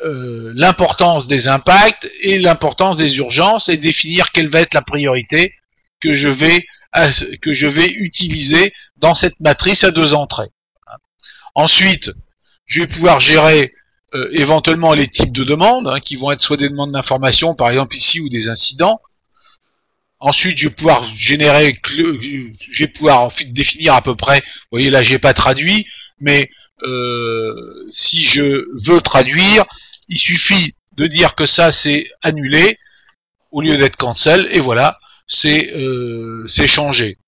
l'importance des impacts et l'importance des urgences, et définir quelle va être la priorité que je vais utiliser dans cette matrice à 2 entrées. Ensuite, je vais pouvoir gérer éventuellement les types de demandes, hein, qui vont être soit des demandes d'information, par exemple ici, ou des incidents. Ensuite, je vais pouvoir ensuite définir à peu près, vous voyez là, j'ai pas traduit, mais si je veux traduire, il suffit de dire que ça c'est annulé, au lieu d'être cancel, et voilà, c'est changé.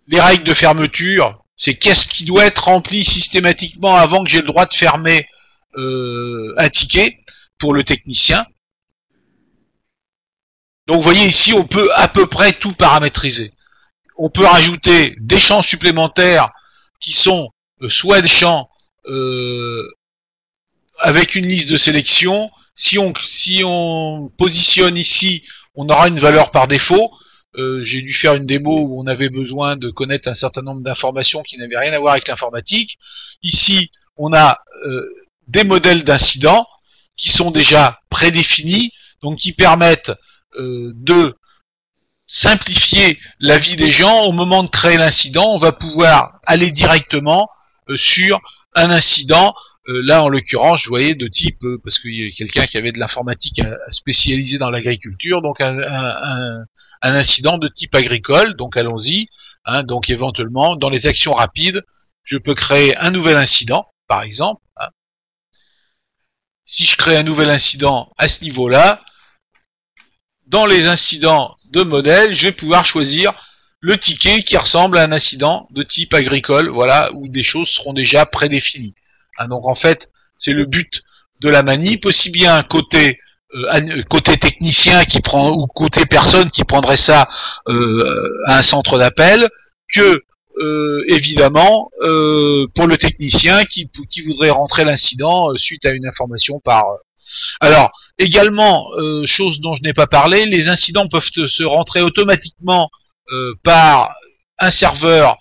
Les règles de fermeture, c'est qu'est-ce qui doit être rempli systématiquement avant que j'ai le droit de fermer un ticket pour le technicien. Donc vous voyez ici, on peut à peu près tout paramétriser. on peut rajouter des champs supplémentaires qui sont soit des champs avec une liste de sélection. Si on positionne ici, on aura une valeur par défaut. J'ai dû faire une démo où on avait besoin de connaître un certain nombre d'informations qui n'avaient rien à voir avec l'informatique. Ici, on a des modèles d'incidents qui sont déjà prédéfinis, donc qui permettent de simplifier la vie des gens. Au moment de créer l'incident, on va pouvoir aller directement sur un incident. Là, en l'occurrence, je voyais de type, parce qu'il y a quelqu'un qui avait de l'informatique spécialisée dans l'agriculture, donc un incident de type agricole. Donc allons-y. Hein, donc éventuellement, dans les actions rapides, je peux créer un nouvel incident, par exemple. Hein. Si je crée un nouvel incident à ce niveau-là, dans les incidents de modèle, je vais pouvoir choisir le ticket qui ressemble à un incident de type agricole, voilà, où des choses seront déjà prédéfinies. Hein, donc en fait, c'est le but de la manip, aussi bien côté technicien qui prend ou côté personne qui prendrait ça à un centre d'appel, que évidemment pour le technicien qui voudrait rentrer l'incident suite à une information par. Alors également, chose dont je n'ai pas parlé, les incidents peuvent se rentrer automatiquement par un serveur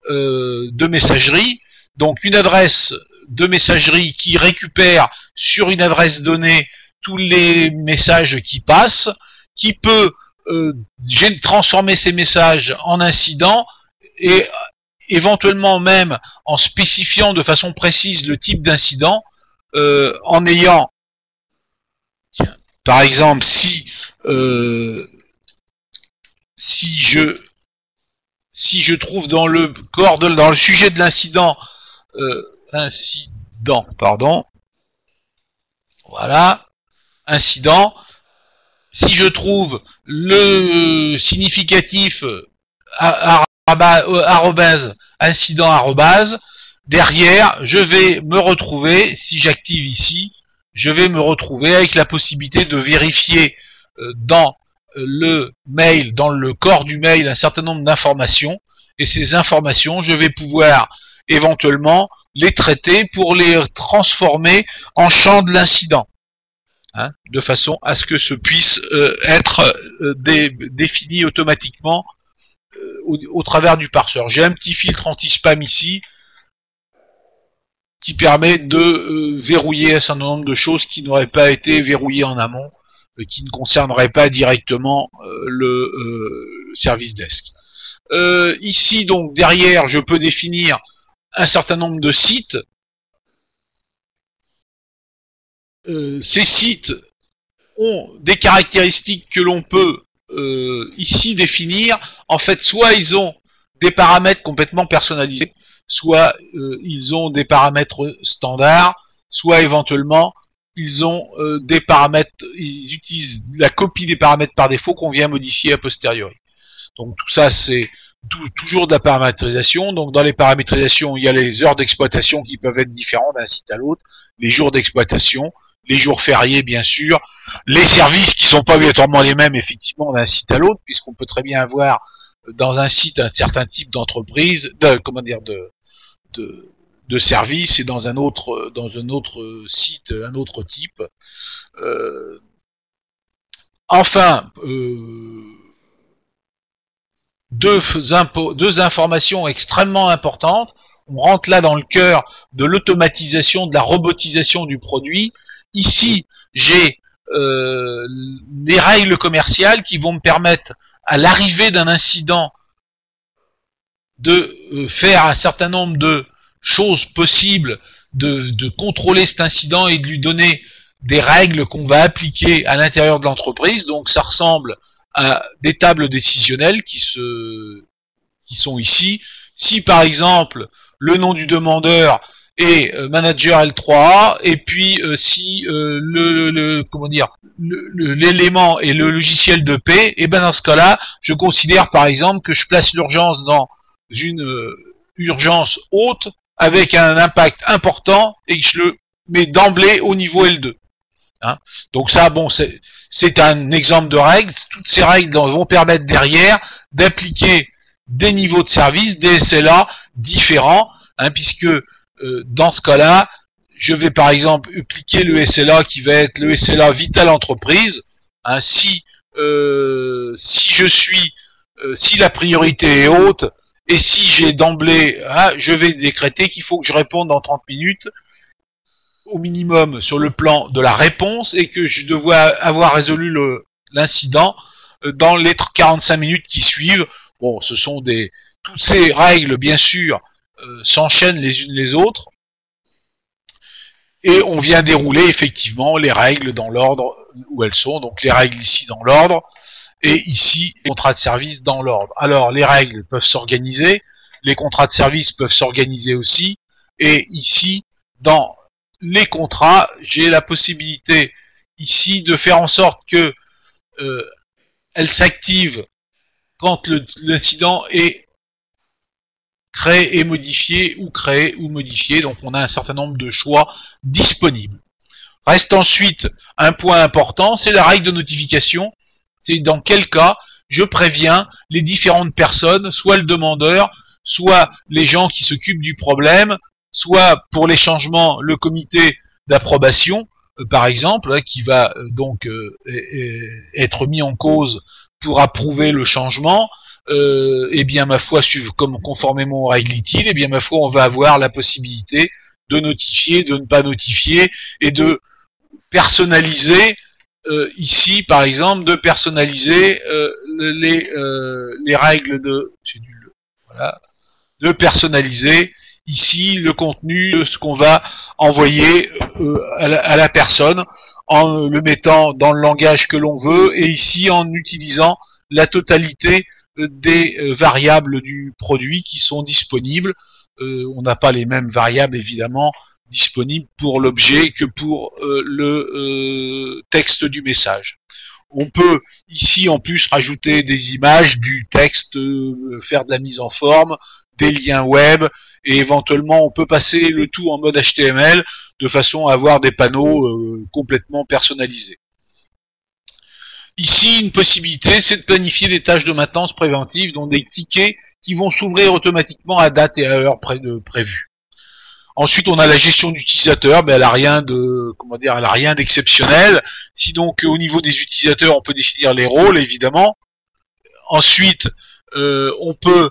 de messagerie, donc une adresse de messagerie qui récupère sur une adresse donnée tous les messages qui passent, qui peut transformer ces messages en incidents et éventuellement même en spécifiant de façon précise le type d'incident, en ayant, par exemple, si je trouve dans le corps dans le sujet de l'incident voilà, incident, si je trouve le significatif incident derrière, je vais me retrouver, si j'active ici, je vais me retrouver avec la possibilité de vérifier dans le mail, dans le corps du mail, un certain nombre d'informations, et ces informations, je vais pouvoir éventuellement les traiter pour les transformer en champ de l'incident, hein, de façon à ce que ce puisse être défini automatiquement au travers du parseur. J'ai un petit filtre anti-spam ici qui permet de verrouiller un certain nombre de choses qui n'auraient pas été verrouillées en amont, qui ne concerneraient pas directement le service desk. Ici, donc, derrière, je peux définir un certain nombre de sites. Ces sites ont des caractéristiques que l'on peut ici définir. En fait, soit ils ont des paramètres complètement personnalisés, soit ils ont des paramètres standards, soit éventuellement ils ont des paramètres, ils utilisent la copie des paramètres par défaut qu'on vient modifier a posteriori. Donc tout ça c'est toujours de la paramétrisation. Donc dans les paramétrisations, il y a les heures d'exploitation qui peuvent être différentes d'un site à l'autre, les jours d'exploitation, les jours fériés bien sûr, les services qui sont pas obligatoirement les mêmes effectivement d'un site à l'autre, puisqu'on peut très bien avoir dans un site un certain type d'entreprise, de service, et dans un autre site un autre type. Enfin, deux informations extrêmement importantes. On rentre là dans le cœur de l'automatisation, de la robotisation du produit. Ici, j'ai les règles commerciales qui vont me permettre, à l'arrivée d'un incident, de faire un certain nombre de choses possibles, de contrôler cet incident et de lui donner des règles qu'on va appliquer à l'intérieur de l'entreprise. Donc ça ressemble à des tables décisionnelles qui sont ici. Si par exemple le nom du demandeur est manager L3A, et puis si l'élément est le logiciel de paix, et ben dans ce cas-là, je considère par exemple que je place l'urgence dans une urgence haute avec un impact important et que je le mets d'emblée au niveau L2. Hein. Donc ça, bon, c'est un exemple de règle. Toutes ces règles vont permettre derrière d'appliquer des niveaux de service, des SLA différents, hein, puisque dans ce cas-là, je vais par exemple appliquer le SLA qui va être le SLA Vital Entreprise. Hein, si la priorité est haute et si j'ai d'emblée, hein, je vais décréter qu'il faut que je réponde dans 30 minutes au minimum sur le plan de la réponse et que je dois avoir résolu l'incident dans les 45 minutes qui suivent. Bon, ce sont toutes ces règles, bien sûr, s'enchaînent les unes les autres. Et on vient dérouler effectivement les règles dans l'ordre où elles sont. Donc les règles ici dans l'ordre et ici les contrats de service dans l'ordre. Alors les règles peuvent s'organiser, les contrats de service peuvent s'organiser aussi. Et ici, dans les contrats, j'ai la possibilité ici de faire en sorte que elle s'active quand l'incident est créé et modifié ou créé ou modifié. Donc on a un certain nombre de choix disponibles. Reste ensuite un point important, c'est la règle de notification. C'est dans quel cas je préviens les différentes personnes, soit le demandeur, soit les gens qui s'occupent du problème, soit pour les changements le comité d'approbation, par exemple, qui va donc être mis en cause pour approuver le changement. Et bien ma foi, comme conformément aux règles utiles, et bien ma foi, on va avoir la possibilité de notifier, de ne pas notifier, et de personnaliser ici, par exemple, de personnaliser les règles de personnaliser ici le contenu de ce qu'on va envoyer à la personne en le mettant dans le langage que l'on veut et ici en utilisant la totalité des variables du produit qui sont disponibles. On n'a pas les mêmes variables évidemment disponibles pour l'objet que pour le texte du message. On peut ici en plus rajouter des images, du texte, faire de la mise en forme, des liens web, et éventuellement on peut passer le tout en mode HTML de façon à avoir des panneaux complètement personnalisés. Ici, une possibilité, c'est de planifier des tâches de maintenance préventive, dont des tickets qui vont s'ouvrir automatiquement à date et à heure prévue. Ensuite, on a la gestion d'utilisateurs, elle a rien d'exceptionnel. Si donc au niveau des utilisateurs, on peut définir les rôles, évidemment. Ensuite, on peut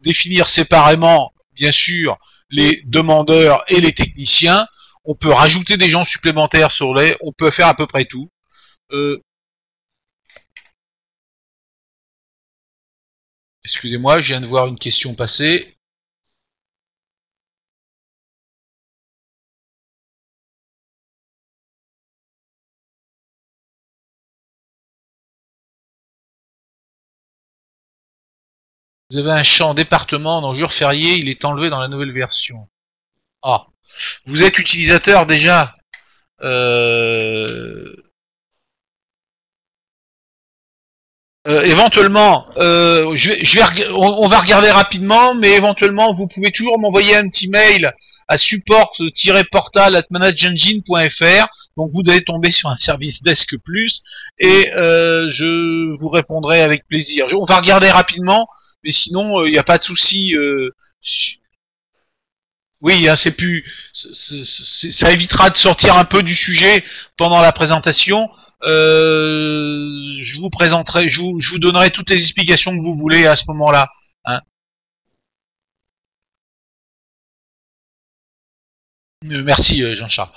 définir séparément, bien sûr, les demandeurs et les techniciens. On peut rajouter des gens supplémentaires on peut faire à peu près tout. Excusez-moi, je viens de voir une question passer. Vous avez un champ département dans jour férié, il est enlevé dans la nouvelle version. Ah, vous êtes utilisateur déjà. Éventuellement, on va regarder rapidement, mais éventuellement, vous pouvez toujours m'envoyer un petit mail à support-portal@manageengine.fr. Donc vous allez tomber sur un service Desk Plus et je vous répondrai avec plaisir. On va regarder rapidement, mais sinon il n'y a pas de souci. Oui, hein, ça évitera de sortir un peu du sujet pendant la présentation. Je vous présenterai, je vous donnerai toutes les explications que vous voulez à ce moment-là. Hein. Merci Jean-Charles.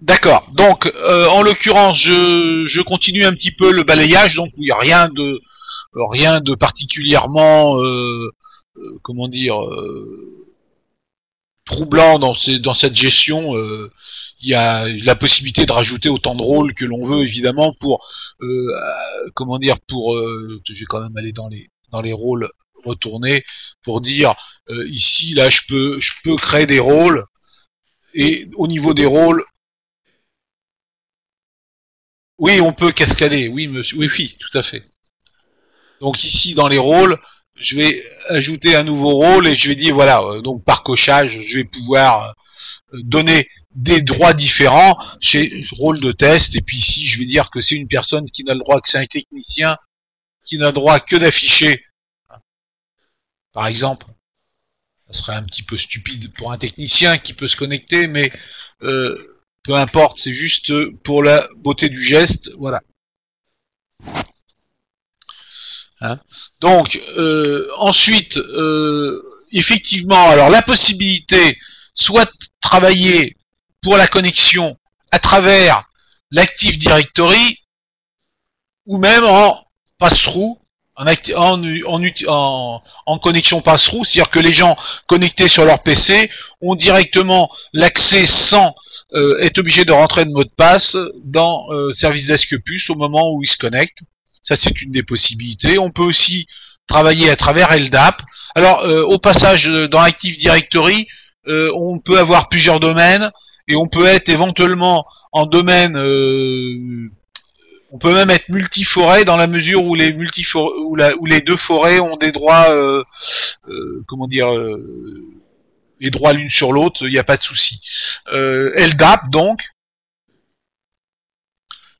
D'accord. Donc, en l'occurrence, je continue un petit peu le balayage. Donc, il n'y a rien de particulièrement, comment dire, troublant dans cette gestion. Il y a la possibilité de rajouter autant de rôles que l'on veut, évidemment, pour comment dire, je vais quand même aller dans les rôles retournés pour dire ici, là, je peux créer des rôles et au niveau des rôles, oui, on peut cascader, oui, monsieur, oui, tout à fait. Donc ici, dans les rôles, je vais ajouter un nouveau rôle et je vais dire voilà, donc par cochage, je vais pouvoir donner des droits différents chez rôle de test, et puis ici je vais dire que c'est une personne qui n'a le droit que c'est un technicien, qui n'a le droit que d'afficher par exemple. Ça serait un petit peu stupide pour un technicien qui peut se connecter, mais peu importe, c'est juste pour la beauté du geste, voilà. Hein. Donc, ensuite, effectivement, alors la possibilité, soit de travailler pour la connexion à travers l'Active Directory, ou même en pass-through, en connexion pass-through, c'est-à-dire que les gens connectés sur leur PC ont directement l'accès sans être obligés de rentrer de mot de passe dans Service Desk Plus au moment où ils se connectent. Ça, c'est une des possibilités. On peut aussi travailler à travers LDAP. Alors, au passage, dans Active Directory, on peut avoir plusieurs domaines et on peut être éventuellement en domaine on peut même être multiforêt dans la mesure où les où les deux forêts ont des droits, comment dire, les droits l'une sur l'autre, il n'y a pas de souci. LDAP donc,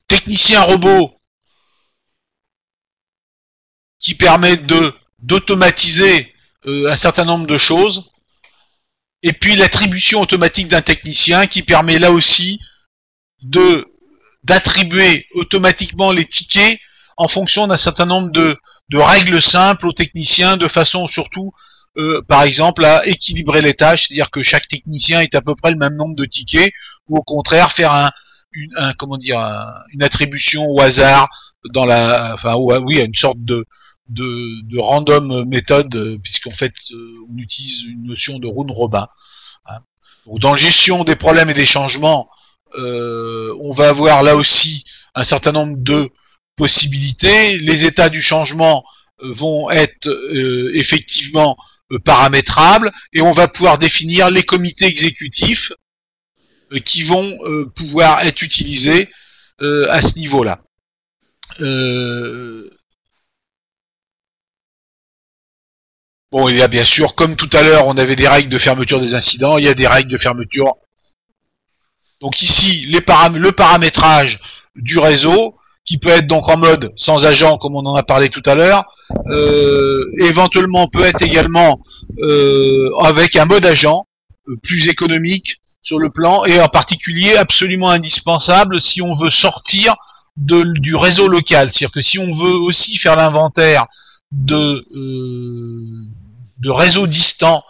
technicien robot qui permet d'automatiser un certain nombre de choses, et puis l'attribution automatique d'un technicien qui permet là aussi d'attribuer automatiquement les tickets en fonction d'un certain nombre de règles simples aux techniciens, de façon surtout, par exemple, à équilibrer les tâches, c'est-à-dire que chaque technicien ait à peu près le même nombre de tickets, ou au contraire faire comment dire, une attribution au hasard dans oui, une sorte de random méthode, puisqu'en fait on utilise une notion de round robin. Hein. Donc, dans la gestion des problèmes et des changements, on va avoir là aussi un certain nombre de possibilités. Les états du changement vont être effectivement paramétrables, et on va pouvoir définir les comités exécutifs qui vont pouvoir être utilisés à ce niveau-là. Bon, il y a bien sûr, comme tout à l'heure, on avait des règles de fermeture des incidents, il y a des règles de fermeture. Donc ici, le paramétrage du réseau, qui peut être donc en mode sans agent, comme on en a parlé tout à l'heure, éventuellement peut être également avec un mode agent, plus économique sur le plan, et en particulier absolument indispensable si on veut sortir du réseau local. C'est-à-dire que si on veut aussi faire l'inventaire de réseaux distants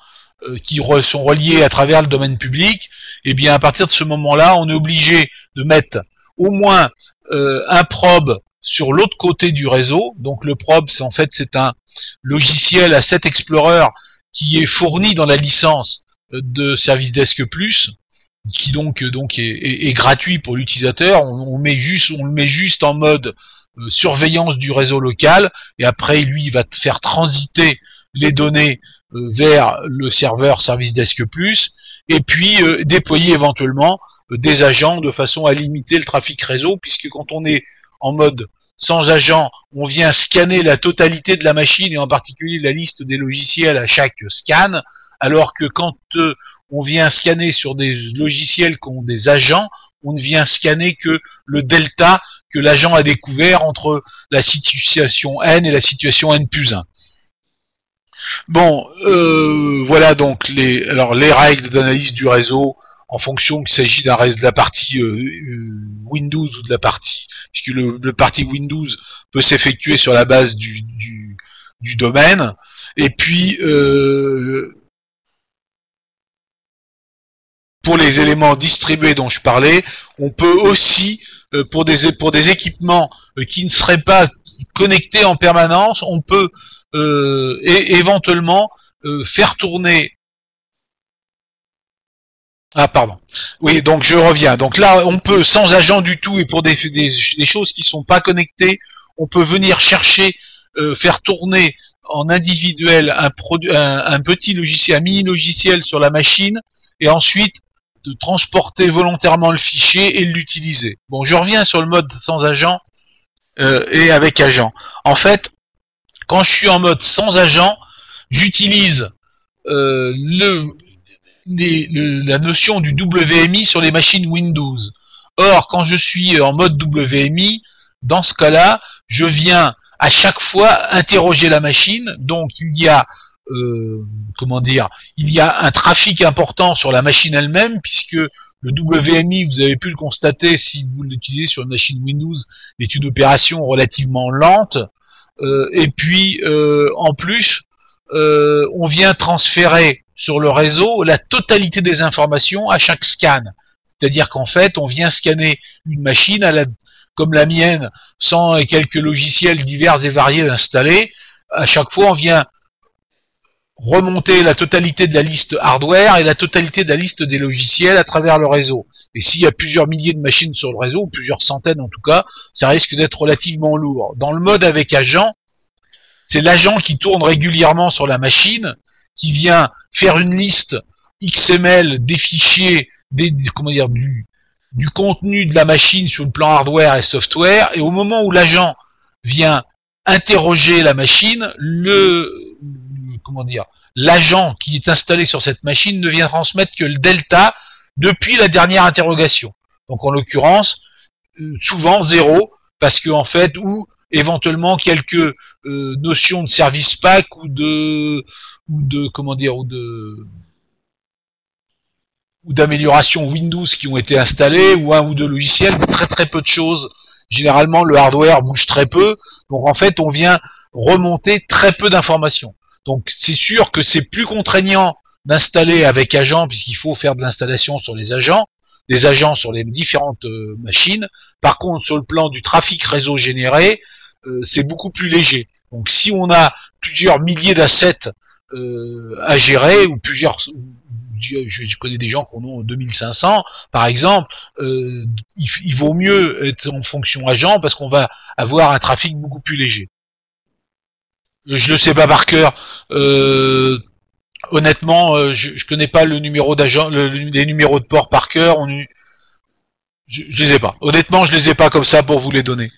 qui sont reliés à travers le domaine public, et bien à partir de ce moment-là, on est obligé de mettre au moins un probe sur l'autre côté du réseau. Donc le probe, c'est un logiciel Asset Explorer qui est fourni dans la licence de Service Desk Plus, qui donc est gratuit pour l'utilisateur. On le met juste en mode surveillance du réseau local, et après lui il va faire transiter les données vers le serveur Service Desk Plus, et puis déployer éventuellement des agents de façon à limiter le trafic réseau, puisque quand on est en mode sans agent, on vient scanner la totalité de la machine, et en particulier la liste des logiciels à chaque scan, alors que quand on vient scanner sur des logiciels qui ont des agents, on ne vient scanner que le delta que l'agent a découvert entre la situation N et la situation N plus 1. Bon, voilà donc les règles d'analyse du réseau en fonction qu'il s'agit de la partie Windows ou de la partie, puisque le partie Windows peut s'effectuer sur la base du domaine. Et puis pour les éléments distribués dont je parlais, on peut aussi pour des équipements qui ne seraient pas connectés en permanence, on peut éventuellement faire tourner. Ah pardon. Oui, donc je reviens. Donc là, on peut, sans agent du tout, et pour des choses qui sont pas connectées, on peut venir chercher, faire tourner en individuel un petit logiciel, un mini logiciel sur la machine, et ensuite de transporter volontairement le fichier et l'utiliser. Bon, je reviens sur le mode sans agent et avec agent. En fait, quand je suis en mode sans agent, j'utilise la notion du WMI sur les machines Windows. Or, quand je suis en mode WMI, dans ce cas-là, je viens à chaque fois interroger la machine. Donc, il y a comment dire, il y a un trafic important sur la machine elle-même, puisque le WMI, vous avez pu le constater si vous l'utilisez sur une machine Windows, est une opération relativement lente. Et puis, en plus, on vient transférer sur le réseau la totalité des informations à chaque scan. C'est-à-dire qu'en fait, on vient scanner une machine comme la mienne, sans et quelques logiciels divers et variés installés. À chaque fois, on vient remonter la totalité de la liste hardware et la totalité de la liste des logiciels à travers le réseau. Et s'il y a plusieurs milliers de machines sur le réseau, ou plusieurs centaines en tout cas, ça risque d'être relativement lourd. Dans le mode avec agent, c'est l'agent qui tourne régulièrement sur la machine, qui vient faire une liste XML des fichiers, comment dire, du contenu de la machine sur le plan hardware et software, et au moment où l'agent vient interroger la machine, l'agent qui est installé sur cette machine ne vient transmettre que le delta depuis la dernière interrogation. Donc en l'occurrence, souvent 0, parce que en fait, ou éventuellement quelques notions de service pack ou d'amélioration Windows qui ont été installées, ou un ou deux logiciels, mais très très peu de choses. Généralement, le hardware bouge très peu, donc en fait, on vient remonter très peu d'informations. Donc c'est sûr que c'est plus contraignant d'installer avec agent, puisqu'il faut faire de l'installation sur des agents sur les différentes machines. Par contre, sur le plan du trafic réseau généré, c'est beaucoup plus léger. Donc si on a plusieurs milliers d'assets à gérer, ou plusieurs, je connais des gens qui en ont 2500 par exemple, il vaut mieux être en fonction agent parce qu'on va avoir un trafic beaucoup plus léger. Je le sais pas par cœur. Honnêtement, je connais pas le numéro d'agent, les numéros de port par cœur. Je les ai pas. Honnêtement, je les ai pas comme ça pour vous les donner.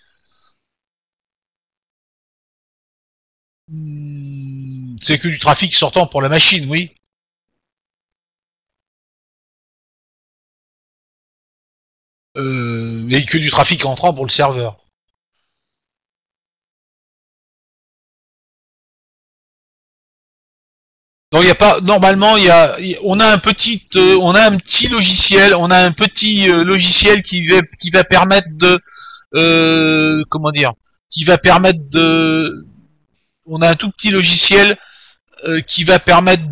C'est que du trafic sortant pour la machine, oui. Et que du trafic entrant pour le serveur. Donc il y a pas, normalement on a un petit logiciel, qui va permettre de on a un tout petit logiciel qui va permettre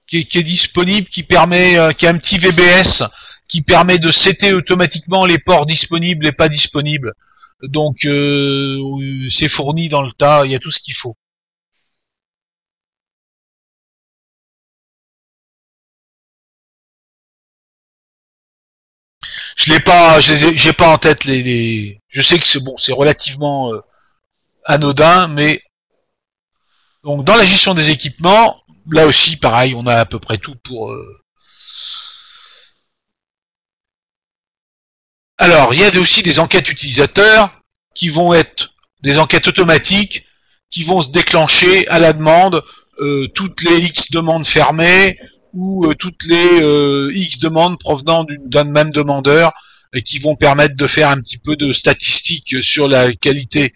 qui est disponible, qui a un petit VBS qui permet de setter automatiquement les ports disponibles et pas disponibles. Donc c'est fourni dans le tas, il y a tout ce qu'il faut. J'ai pas en tête je sais que c'est relativement anodin, mais donc dans la gestion des équipements, là aussi pareil, on a à peu près tout pour. Alors, il y a aussi des enquêtes utilisateurs qui vont être des enquêtes automatiques qui vont se déclencher à la demande, toutes les X demandes fermées ou toutes les X demandes provenant d'un même demandeur, et qui vont permettre de faire un petit peu de statistiques sur la qualité,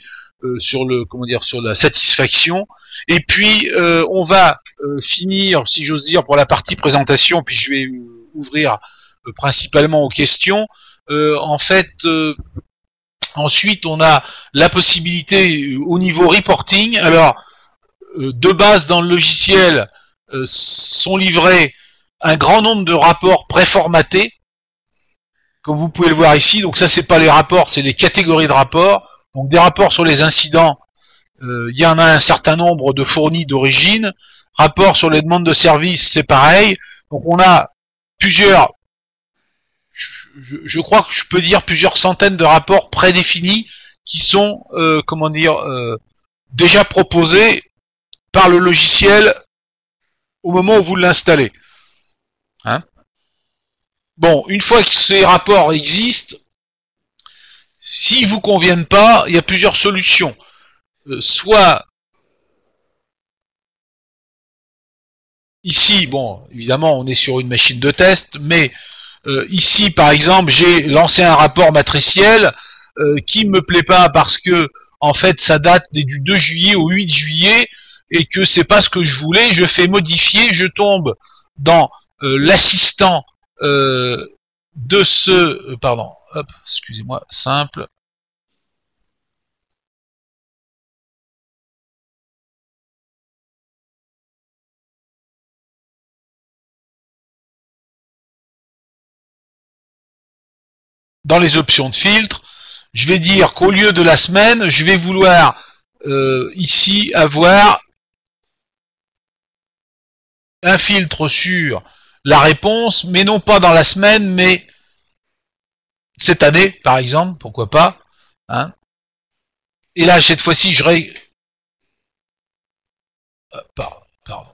sur la satisfaction. Et puis on va finir, si j'ose dire, pour la partie présentation, puis je vais ouvrir principalement aux questions. Ensuite, on a la possibilité au niveau reporting. Alors, de base dans le logiciel, sont livrés un grand nombre de rapports préformatés, comme vous pouvez le voir ici. Donc ça, c'est pas les rapports, c'est les catégories de rapports. Donc des rapports sur les incidents, il y en a un certain nombre de fournis d'origine. Rapports sur les demandes de service, c'est pareil. Donc on a plusieurs, je crois que je peux dire plusieurs centaines de rapports prédéfinis qui sont, déjà proposés par le logiciel au moment où vous l'installez. Hein? Bon, une fois que ces rapports existent, s'ils vous conviennent pas, il y a plusieurs solutions. Soit ici, bon, évidemment, on est sur une machine de test, mais ici, par exemple, j'ai lancé un rapport matriciel qui me plaît pas parce que, en fait, ça date du 2 juillet au 8 juillet. et que c'est pas ce que je voulais, je fais modifier, je tombe dans l'assistant de ce... pardon, hop, excusez-moi, simple. Dans les options de filtre, je vais dire qu'au lieu de la semaine, je vais vouloir ici avoir un filtre sur la réponse, mais non pas dans la semaine, mais cette année, par exemple, pourquoi pas. Hein. Et là, cette fois-ci, je règle... pardon.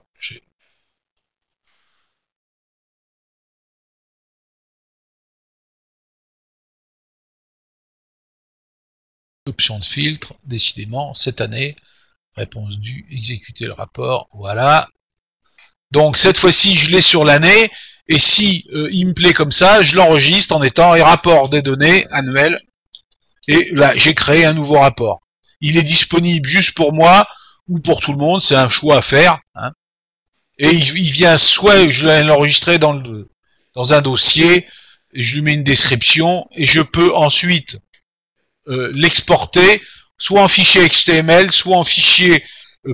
Option de filtre, décidément, cette année, réponse due, exécuter le rapport, voilà. Donc cette fois-ci, je l'ai sur l'année, et si il me plaît comme ça, je l'enregistre en étant rapport des données annuelles, et là, j'ai créé un nouveau rapport. Il est disponible juste pour moi, ou pour tout le monde, c'est un choix à faire. Hein. Et il vient, soit je l'ai enregistré dans un dossier, et je lui mets une description, et je peux ensuite l'exporter, soit en fichier HTML, soit en fichier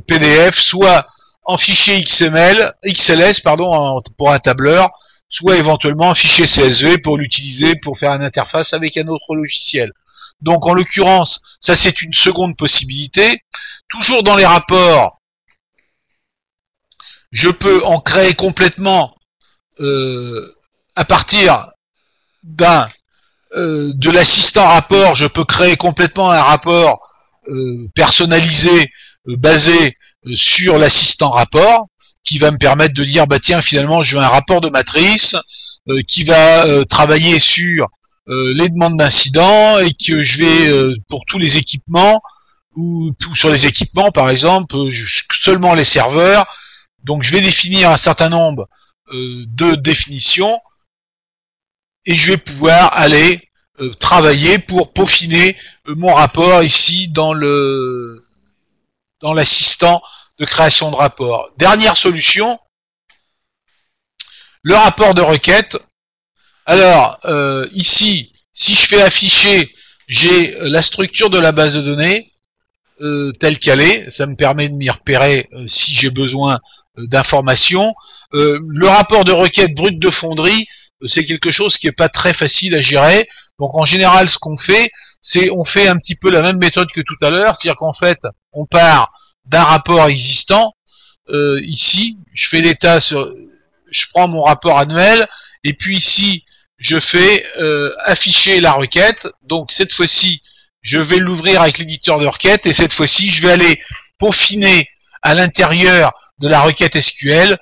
PDF, soit en fichier XLS pardon, pour un tableur, soit éventuellement en fichier CSV pour l'utiliser pour faire une interface avec un autre logiciel. Donc en l'occurrence, ça c'est une seconde possibilité. Toujours dans les rapports, je peux en créer complètement à partir de l'assistant rapport, je peux créer complètement un rapport personnalisé, basé sur l'assistant rapport, qui va me permettre de dire, bah tiens, finalement, je veux un rapport de matrice qui va travailler sur les demandes d'incidents et que je vais, pour tous les équipements, ou sur les équipements, par exemple, seulement les serveurs. Donc, je vais définir un certain nombre de définitions et je vais pouvoir aller travailler pour peaufiner mon rapport ici dans l'assistant de création de rapport. Dernière solution, le rapport de requête. Alors, ici, si je fais afficher, j'ai la structure de la base de données telle qu'elle est. Ça me permet de m'y repérer si j'ai besoin d'informations. Le rapport de requête brut de fonderie, c'est quelque chose qui n'est pas très facile à gérer. Donc en général, ce qu'on fait, c'est on fait un petit peu la même méthode que tout à l'heure, c'est-à-dire qu'en fait, on part d'un rapport existant. Ici, je fais l'état sur, je prends mon rapport annuel, et puis ici, je fais afficher la requête. Donc cette fois-ci, je vais l'ouvrir avec l'éditeur de requête, et cette fois-ci, je vais aller peaufiner à l'intérieur de la requête SQL,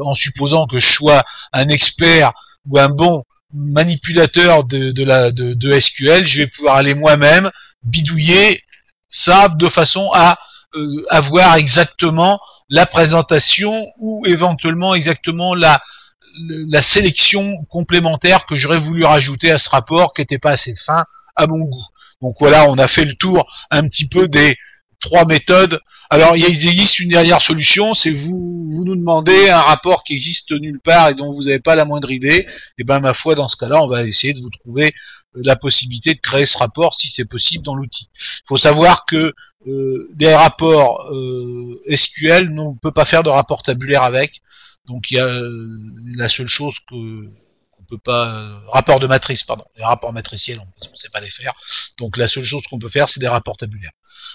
en supposant que je sois un expert ou un bon manipulateur de SQL, je vais pouvoir aller moi-même bidouiller ça de façon à avoir exactement la présentation ou éventuellement exactement la sélection complémentaire que j'aurais voulu rajouter à ce rapport qui n'était pas assez fin à mon goût. Donc voilà, on a fait le tour un petit peu des 3 méthodes. Alors il existe une dernière solution, c'est vous nous demandez un rapport qui existe nulle part et dont vous n'avez pas la moindre idée. Et ben ma foi, dans ce cas-là, on va essayer de vous trouver la possibilité de créer ce rapport si c'est possible dans l'outil. Il faut savoir que des rapports SQL, on ne peut pas faire de rapport tabulaire avec. Donc il y a la seule chose qu'on peut pas, rapport de matrice, pardon, les rapports matriciels, on ne sait pas les faire. Donc la seule chose qu'on peut faire, c'est des rapports tabulaires.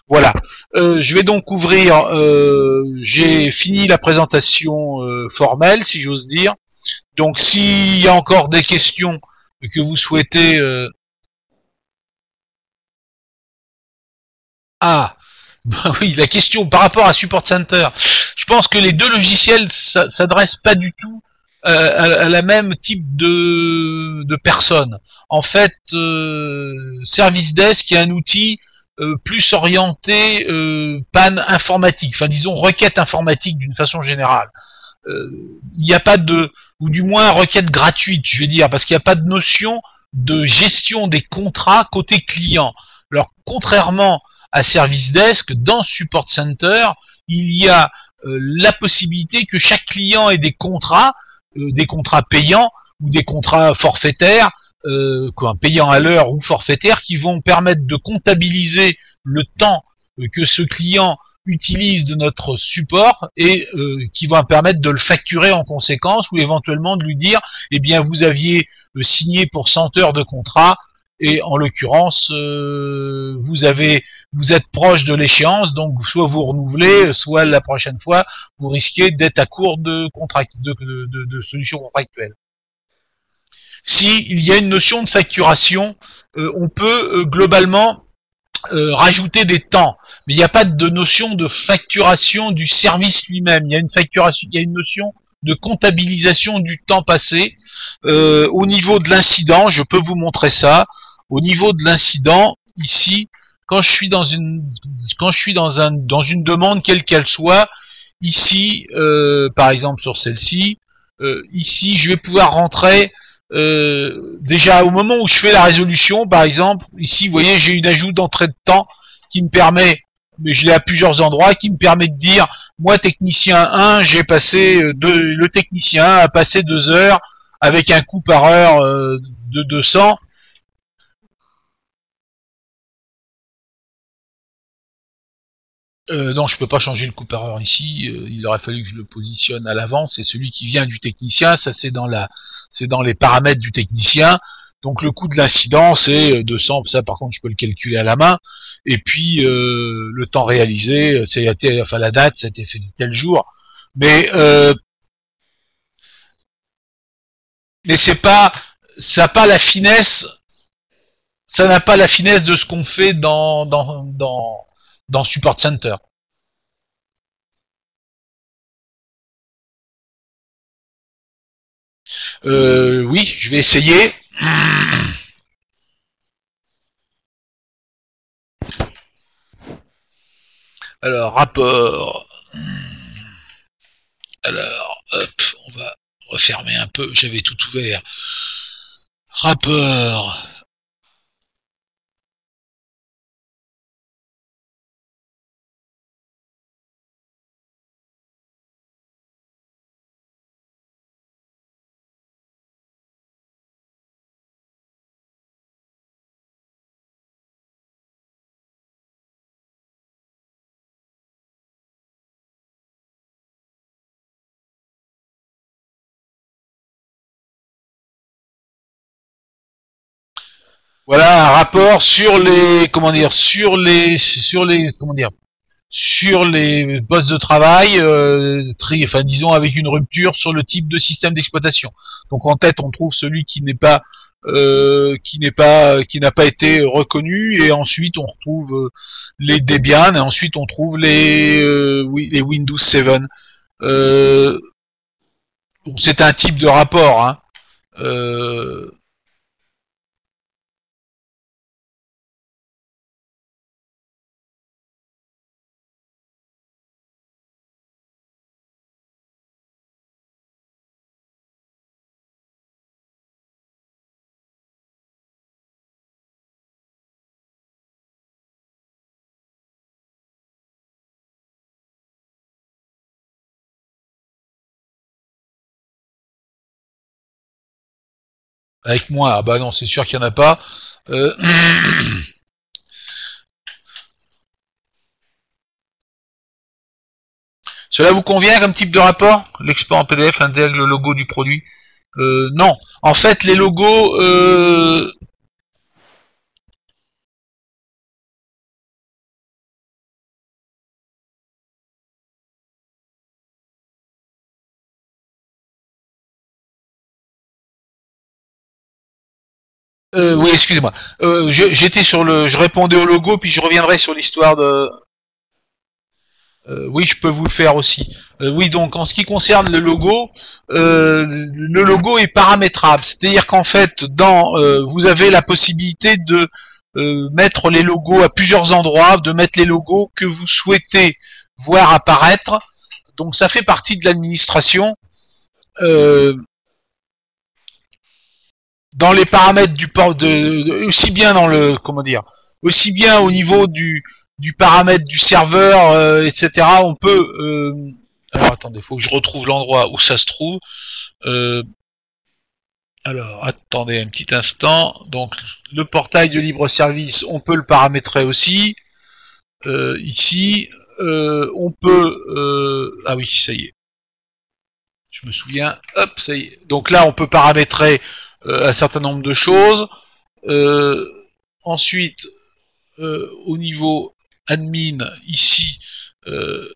Voilà. Je vais donc ouvrir. J'ai fini la présentation formelle, si j'ose dire. Donc s'il y a encore des questions que vous souhaitez. Ah, ben oui, la question par rapport à Support Center. Je pense que les deux logiciels s'adressent pas du tout à la même type de personnes. En fait, Service Desk est un outil plus orienté panne informatique, enfin disons requête informatique d'une façon générale. Il n'y a pas de, ou du moins requête gratuite, je vais dire, parce qu'il n'y a pas de notion de gestion des contrats côté client. Alors contrairement à Service Desk, dans Support Center, il y a la possibilité que chaque client ait des contrats payants ou des contrats forfaitaires, payants à l'heure ou forfaitaires, qui vont permettre de comptabiliser le temps que ce client utilise de notre support et qui va permettre de le facturer en conséquence, ou éventuellement de lui dire, eh bien vous aviez signé pour 100 heures de contrat et en l'occurrence vous êtes proche de l'échéance, donc soit vous renouvelez, soit la prochaine fois vous risquez d'être à court de solutions contractuelles. Si il y a une notion de facturation, on peut globalement rajouter des temps, mais il n'y a pas de notion de facturation du service lui-même. Il y a une facturation, il y a une notion de comptabilisation du temps passé. Au niveau de l'incident, je peux vous montrer ça. Au niveau de l'incident, ici, quand je suis dans une demande quelle qu'elle soit, ici, par exemple sur celle-ci, ici, je vais pouvoir rentrer. Déjà au moment où je fais la résolution, par exemple, ici vous voyez j'ai une ajout d'entrée de temps qui me permet, mais je l'ai à plusieurs endroits, qui me permet de dire, moi technicien 1, j'ai passé le technicien 1 a passé 2 heures avec un coût par heure de 200. Non, je peux pas changer le coût par heure ici. Il aurait fallu que je le positionne à l'avance. Et celui qui vient du technicien, ça c'est dans les paramètres du technicien. Donc le coût de l'incident c'est 200. Ça par contre je peux le calculer à la main. Et puis le temps réalisé, enfin la date, ça a été fait tel jour. Mais c'est pas, ça n'a pas la finesse. Ça n'a pas la finesse de ce qu'on fait dans Support Center. Oui, je vais essayer. Alors, rapport. Alors, hop, on va refermer un peu. J'avais tout ouvert. Rapport. Voilà un rapport sur les postes de travail, disons avec une rupture sur le type de système d'exploitation. Donc en tête on trouve celui qui n'a pas été reconnu, et ensuite on retrouve les Debian, et ensuite on trouve les Windows 7. C'est un type de rapport, hein. Avec moi, ah bah non, c'est sûr qu'il n'y en a pas. Cela vous convient comme type de rapport? L'export en PDF intègre le logo du produit. Non. En fait, les logos... oui, excusez-moi. J'étais sur je répondais au logo, puis je reviendrai sur l'histoire de... oui, je peux vous le faire aussi. Oui, donc en ce qui concerne le logo est paramétrable. C'est-à-dire qu'en fait, vous avez la possibilité de mettre les logos à plusieurs endroits, de mettre les logos que vous souhaitez voir apparaître. Donc ça fait partie de l'administration. Dans les paramètres du port aussi bien dans le, aussi bien au niveau du paramètre du serveur, etc. On peut... alors attendez, il faut que je retrouve l'endroit où ça se trouve. Alors, attendez un petit instant. Donc, le portail de libre service, on peut le paramétrer aussi. Ici, on peut... ah oui, ça y est. Je me souviens. Hop, ça y est. Donc là, on peut paramétrer un certain nombre de choses. Ensuite, au niveau admin, ici, je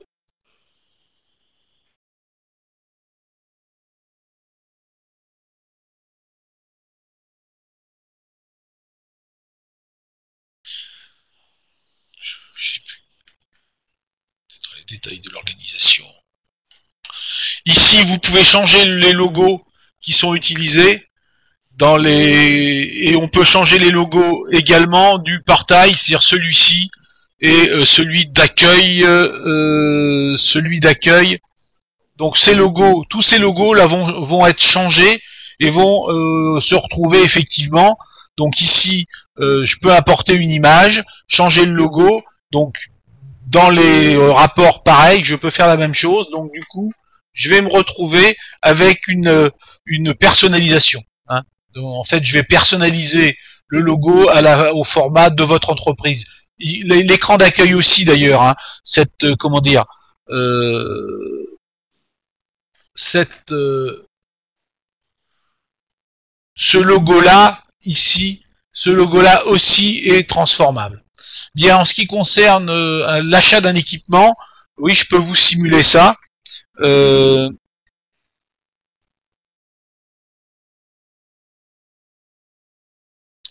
sais plus, dans les détails de l'organisation. Ici, vous pouvez changer les logos qui sont utilisés dans les, et on peut changer les logos également du portail, c'est-à-dire celui-ci et celui d'accueil, Donc ces logos, tous ces logos là vont être changés et vont se retrouver effectivement. Donc ici, je peux apporter une image, changer le logo. Donc dans les rapports pareil, je peux faire la même chose. Donc du coup, je vais me retrouver avec une personnalisation. Hein. Donc, en fait, je vais personnaliser le logo au format de votre entreprise. L'écran d'accueil aussi d'ailleurs. Hein, cette comment dire ce logo-là, ici, ce logo-là aussi est transformable. Bien, en ce qui concerne l'achat d'un équipement, oui, je peux vous simuler ça.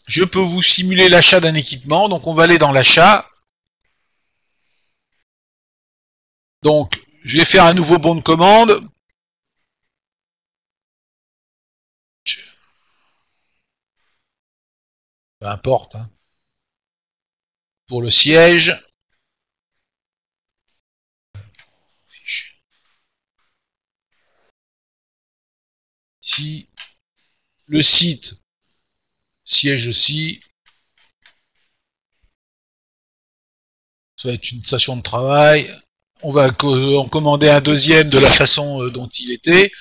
Je peux vous simuler l'achat d'un équipement. Donc, on va aller dans l'achat. Donc, je vais faire un nouveau bon de commande. Peu importe. Hein. Pour le siège. Ici. Le site. Siège aussi. Ça va être une station de travail. On va en commander un deuxième de la façon dont il était.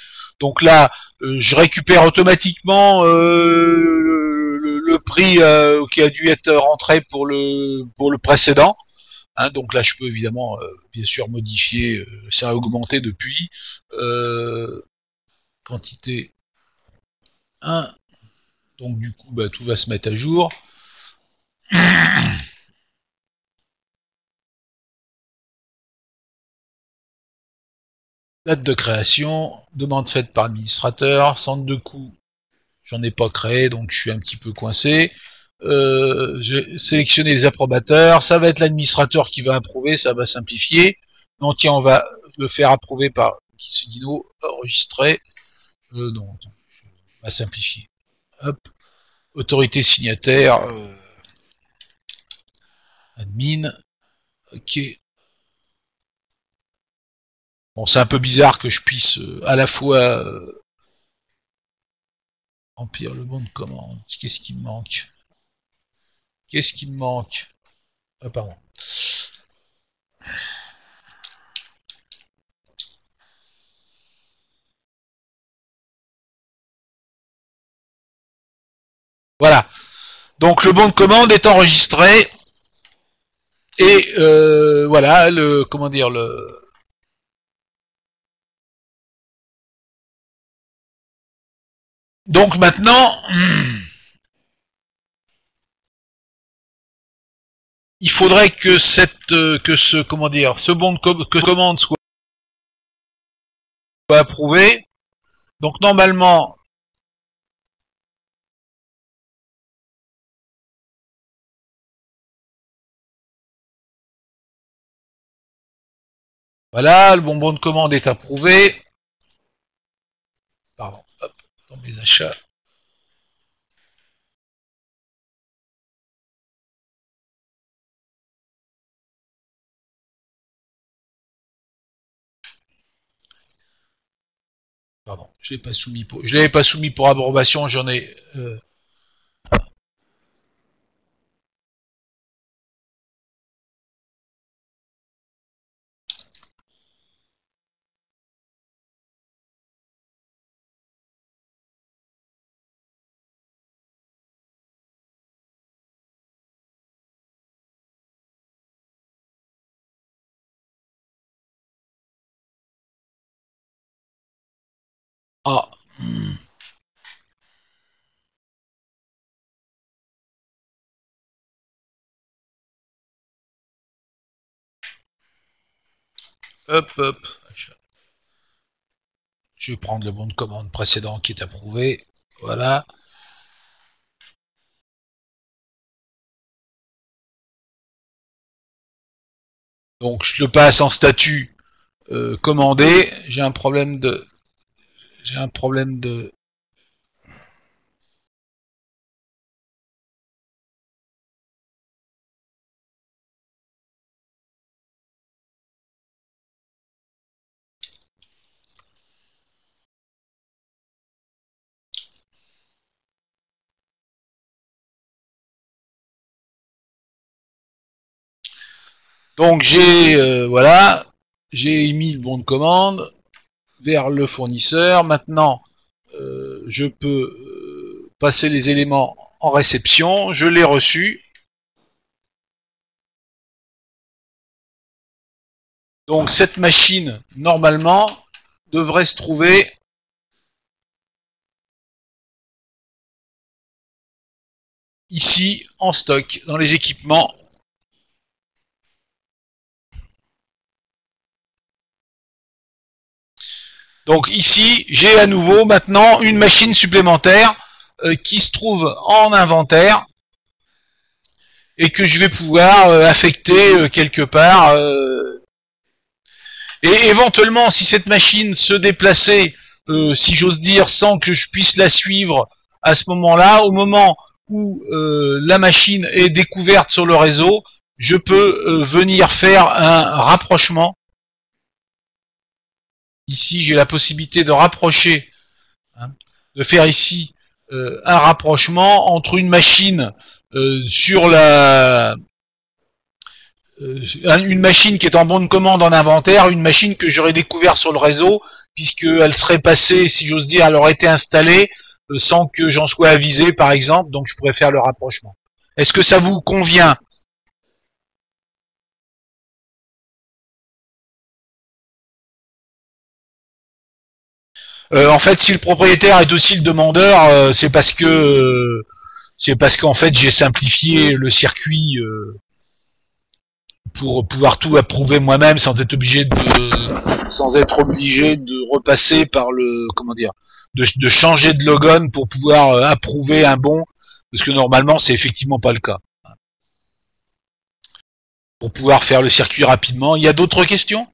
Donc là, je récupère automatiquement le prix qui a dû être rentré pour le précédent. Hein, donc là, je peux évidemment, bien sûr, modifier. Ça a augmenté depuis. Quantité 1. Donc du coup, bah, tout va se mettre à jour. Date de création, demande faite par administrateur, centre de coût, j'en ai pas créé, donc je suis un petit peu coincé. J'ai sélectionné les approbateurs, ça va être l'administrateur qui va approuver, ça va simplifier. Donc tiens, on va le faire approuver par Dino, enregistrer. Non, on va simplifier. Hop, autorité signataire, admin, ok. Bon, c'est un peu bizarre que je puisse à la fois remplir le bon de commande. Qu'est-ce qui me manque? Qu'est-ce qui me manque? Ah, pardon. Voilà. Donc le bon de commande est enregistré. Et voilà, comment dire, donc maintenant, il faudrait que comment dire, ce bon de commande soit approuvé. Donc normalement, voilà, le bon de commande est approuvé. Pardon, hop, dans mes achats. Pardon, je l'avais pas soumis pour approbation, j'en ai Hop, hop. Je vais prendre le bon de commande précédent qui est approuvé. Voilà. Donc je le passe en statut commandé. J'ai un problème de... Donc j'ai voilà, j'ai émis le bon de commande vers le fournisseur. Maintenant, je peux passer les éléments en réception. Je l'ai reçu. Donc cette machine, normalement, devrait se trouver ici en stock, dans les équipements. Donc ici, j'ai à nouveau maintenant une machine supplémentaire qui se trouve en inventaire et que je vais pouvoir affecter quelque part. Et éventuellement, si cette machine se déplaçait, si j'ose dire, sans que je puisse la suivre à ce moment-là, au moment où la machine est découverte sur le réseau, je peux venir faire un rapprochement. Ici, j'ai la possibilité de rapprocher, hein, de faire ici un rapprochement entre une machine sur la... une machine qui est en bon de commande en inventaire, une machine que j'aurais découvert sur le réseau, puisqu'elle serait passée, si j'ose dire, elle aurait été installée sans que j'en sois avisé, par exemple, donc je pourrais faire le rapprochement. Est-ce que ça vous convient? En fait, si le propriétaire est aussi le demandeur, c'est parce qu'en fait j'ai simplifié le circuit pour pouvoir tout approuver moi-même sans être obligé de repasser par le de changer de logon pour pouvoir approuver un bon, parce que normalement c'est effectivement pas le cas. Pour pouvoir faire le circuit rapidement. Il y a d'autres questions?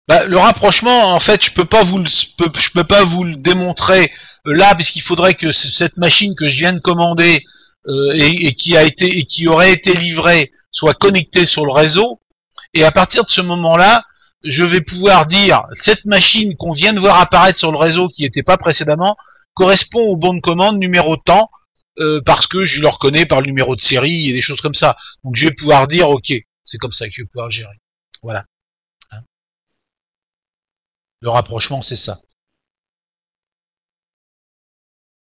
Bah, le rapprochement, en fait, je peux pas vous le démontrer là, puisqu'il faudrait que cette machine que je viens de commander et qui aurait été livrée soit connectée sur le réseau. Et à partir de ce moment-là, je vais pouvoir dire cette machine qu'on vient de voir apparaître sur le réseau qui n'était pas précédemment correspond au bon de commande numéro tant parce que je le reconnais par le numéro de série et des choses comme ça. Donc je vais pouvoir dire ok, c'est comme ça que je vais pouvoir gérer. Voilà. Le rapprochement, c'est ça.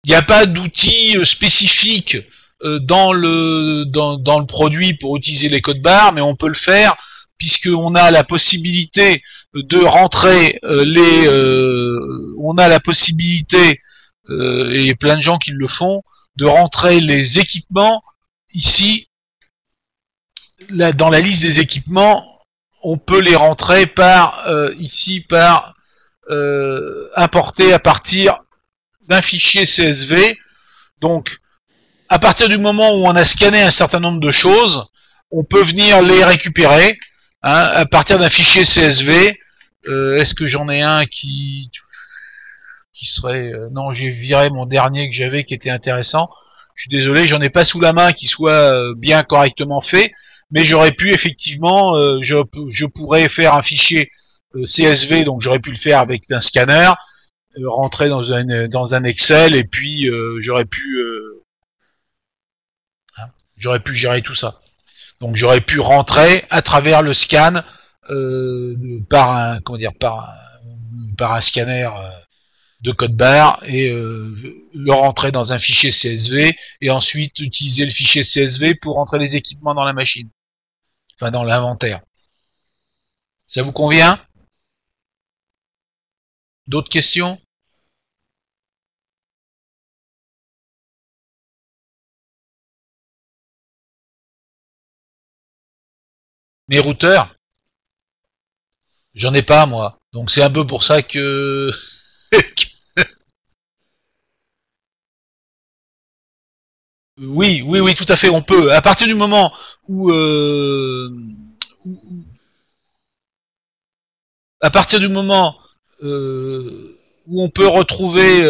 Il n'y a pas d'outil spécifique dans le produit pour utiliser les codes barres, mais on peut le faire puisqu'on a la possibilité de rentrer on a la possibilité, et il y a plein de gens qui le font, de rentrer les équipements ici, là, dans la liste des équipements, on peut les rentrer par ici par importer à partir d'un fichier CSV. Donc, à partir du moment où on a scanné un certain nombre de choses, on peut venir les récupérer à partir d'un fichier CSV. Est-ce que j'en ai un qui serait... non, j'ai viré mon dernier que j'avais qui était intéressant. Je suis désolé, j'en ai pas sous la main qui soit bien correctement fait, mais j'aurais pu effectivement, je pourrais faire un fichier CSV, donc j'aurais pu le faire avec un scanner, rentrer dans un Excel, et puis j'aurais pu gérer tout ça. Donc j'aurais pu rentrer à travers le scan par un scanner de code barre et le rentrer dans un fichier CSV et ensuite utiliser le fichier CSV pour rentrer les équipements dans la machine, enfin dans l'inventaire. Ça vous convient? D'autres questions? Mes routeurs, j'en ai pas moi. Donc c'est un peu pour ça que... oui, tout à fait, on peut. À partir du moment où... à partir du moment où on peut retrouver,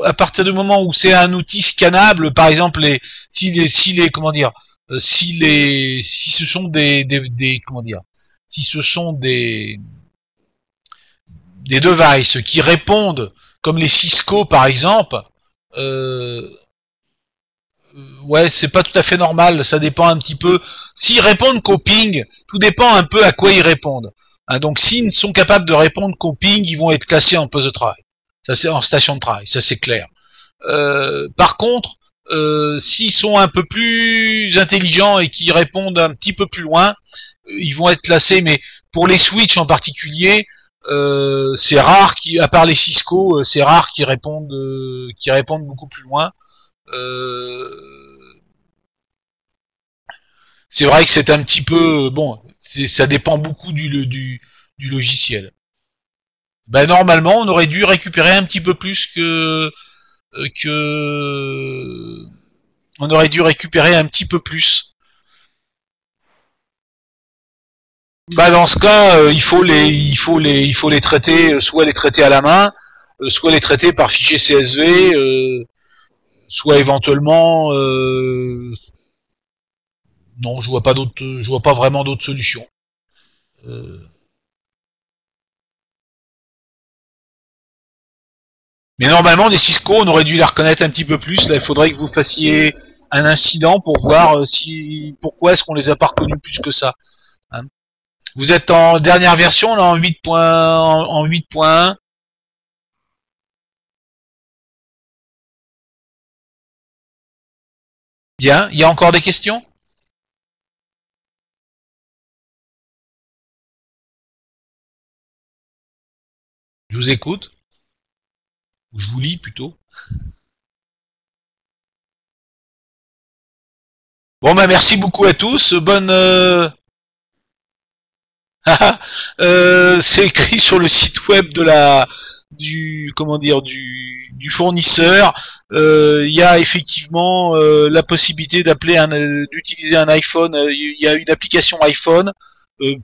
à partir du moment où c'est un outil scannable, par exemple, si les comment dire, si ce sont comment dire, si ce sont des devices qui répondent, comme les Cisco par exemple, euh, ouais, c'est pas tout à fait normal, ça dépend un petit peu. S'ils répondent qu'au ping, tout dépend un peu à quoi ils répondent. Hein, donc s'ils sont capables de répondre qu'au ping, ils vont être classés en poste de travail. Ça c'est en station de travail, ça c'est clair. Par contre, s'ils sont un peu plus intelligents et qui répondent un petit peu plus loin, ils vont être classés, mais pour les switches en particulier, c'est rare, à part les Cisco, c'est rare qu'ils répondent beaucoup plus loin. C'est vrai que c'est un petit peu bon, ça dépend beaucoup du logiciel. Ben normalement, on aurait dû récupérer un petit peu plus que on aurait dû récupérer un petit peu plus. Bah dans ce cas, il faut les traiter, soit les traiter à la main, soit les traiter par fichier CSV, soit éventuellement non, je vois pas vraiment d'autres solutions. Mais normalement, des Cisco, on aurait dû les reconnaître un petit peu plus. Là, il faudrait que vous fassiez un incident pour voir pourquoi est-ce qu'on les a pas reconnus plus que ça. Hein. Vous êtes en dernière version, là, en 8.1. Bien. Il y a encore des questions? Je vous écoute. Ou je vous lis plutôt. Bon, bah merci beaucoup à tous. Bonne... c'est écrit sur le site web de du fournisseur. Il y a effectivement la possibilité d'utiliser un iPhone. Il y a une application iPhone.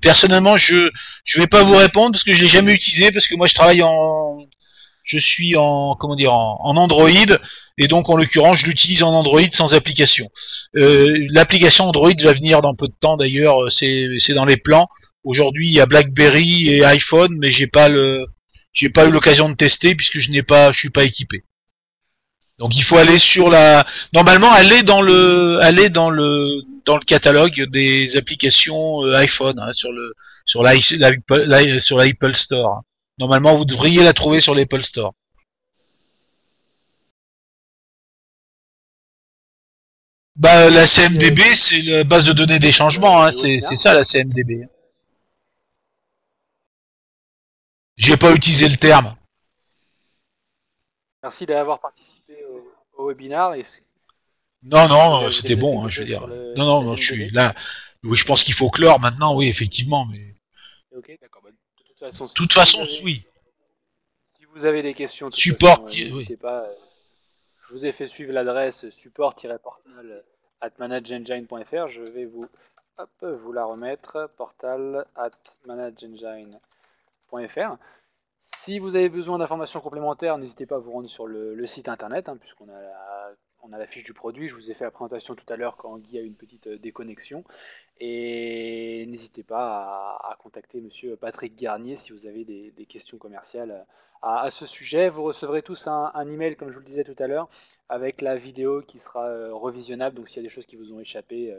Personnellement, je vais pas vous répondre parce que je l'ai jamais utilisé parce que moi je suis en en Android et donc en l'occurrence je l'utilise en Android sans application. L'application Android va venir dans peu de temps d'ailleurs, c'est dans les plans. Aujourd'hui il y a BlackBerry et iPhone, mais j'ai pas eu l'occasion de tester puisque je suis pas équipé. Donc il faut aller sur normalement aller dans le catalogue des applications iPhone hein, sur l'Apple Store. Normalement vous devriez la trouver sur l'Apple Store. Bah la CMDB c'est la base de données d'échangement, hein, c'est ça la CMDB. J'ai pas utilisé le terme. Merci d'avoir participé au webinaire. Non, c'était bon, hein, je veux dire. Non, je suis là. Oui, je pense qu'il faut clore maintenant, oui, effectivement, mais. Ok, d'accord. Bah, de toute façon, oui. Si vous avez des questions, support, n'hésitez pas. Je vous ai fait suivre l'adresse support-portal@manageengine.fr. Je vais vous la remettre, portal@manageengine.fr. Si vous avez besoin d'informations complémentaires, n'hésitez pas à vous rendre sur le site internet, hein, puisqu'on a la fiche du produit. Je vous ai fait la présentation tout à l'heure quand Guy a eu une petite déconnexion. Et n'hésitez pas à contacter monsieur Patrick Garnier si vous avez des questions commerciales à ce sujet. Vous recevrez tous un email, comme je vous le disais tout à l'heure, avec la vidéo qui sera revisionnable. Donc s'il y a des choses qui vous ont échappé,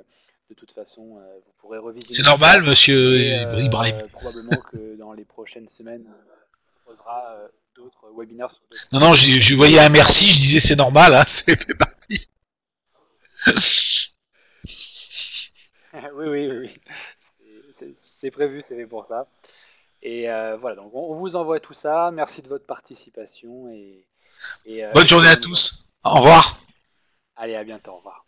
de toute façon, vous pourrez revisionner. C'est normal, monsieur Ibrahim. Probablement que dans les prochaines semaines, on posera d'autres webinaires. Non, je voyais un merci, je disais c'est normal, hein, c'est fait partie. oui. C'est prévu, c'est fait pour ça. Et voilà, donc on vous envoie tout ça. Merci de votre participation. Bonne journée à tous. Au revoir. Allez, à bientôt. Au revoir.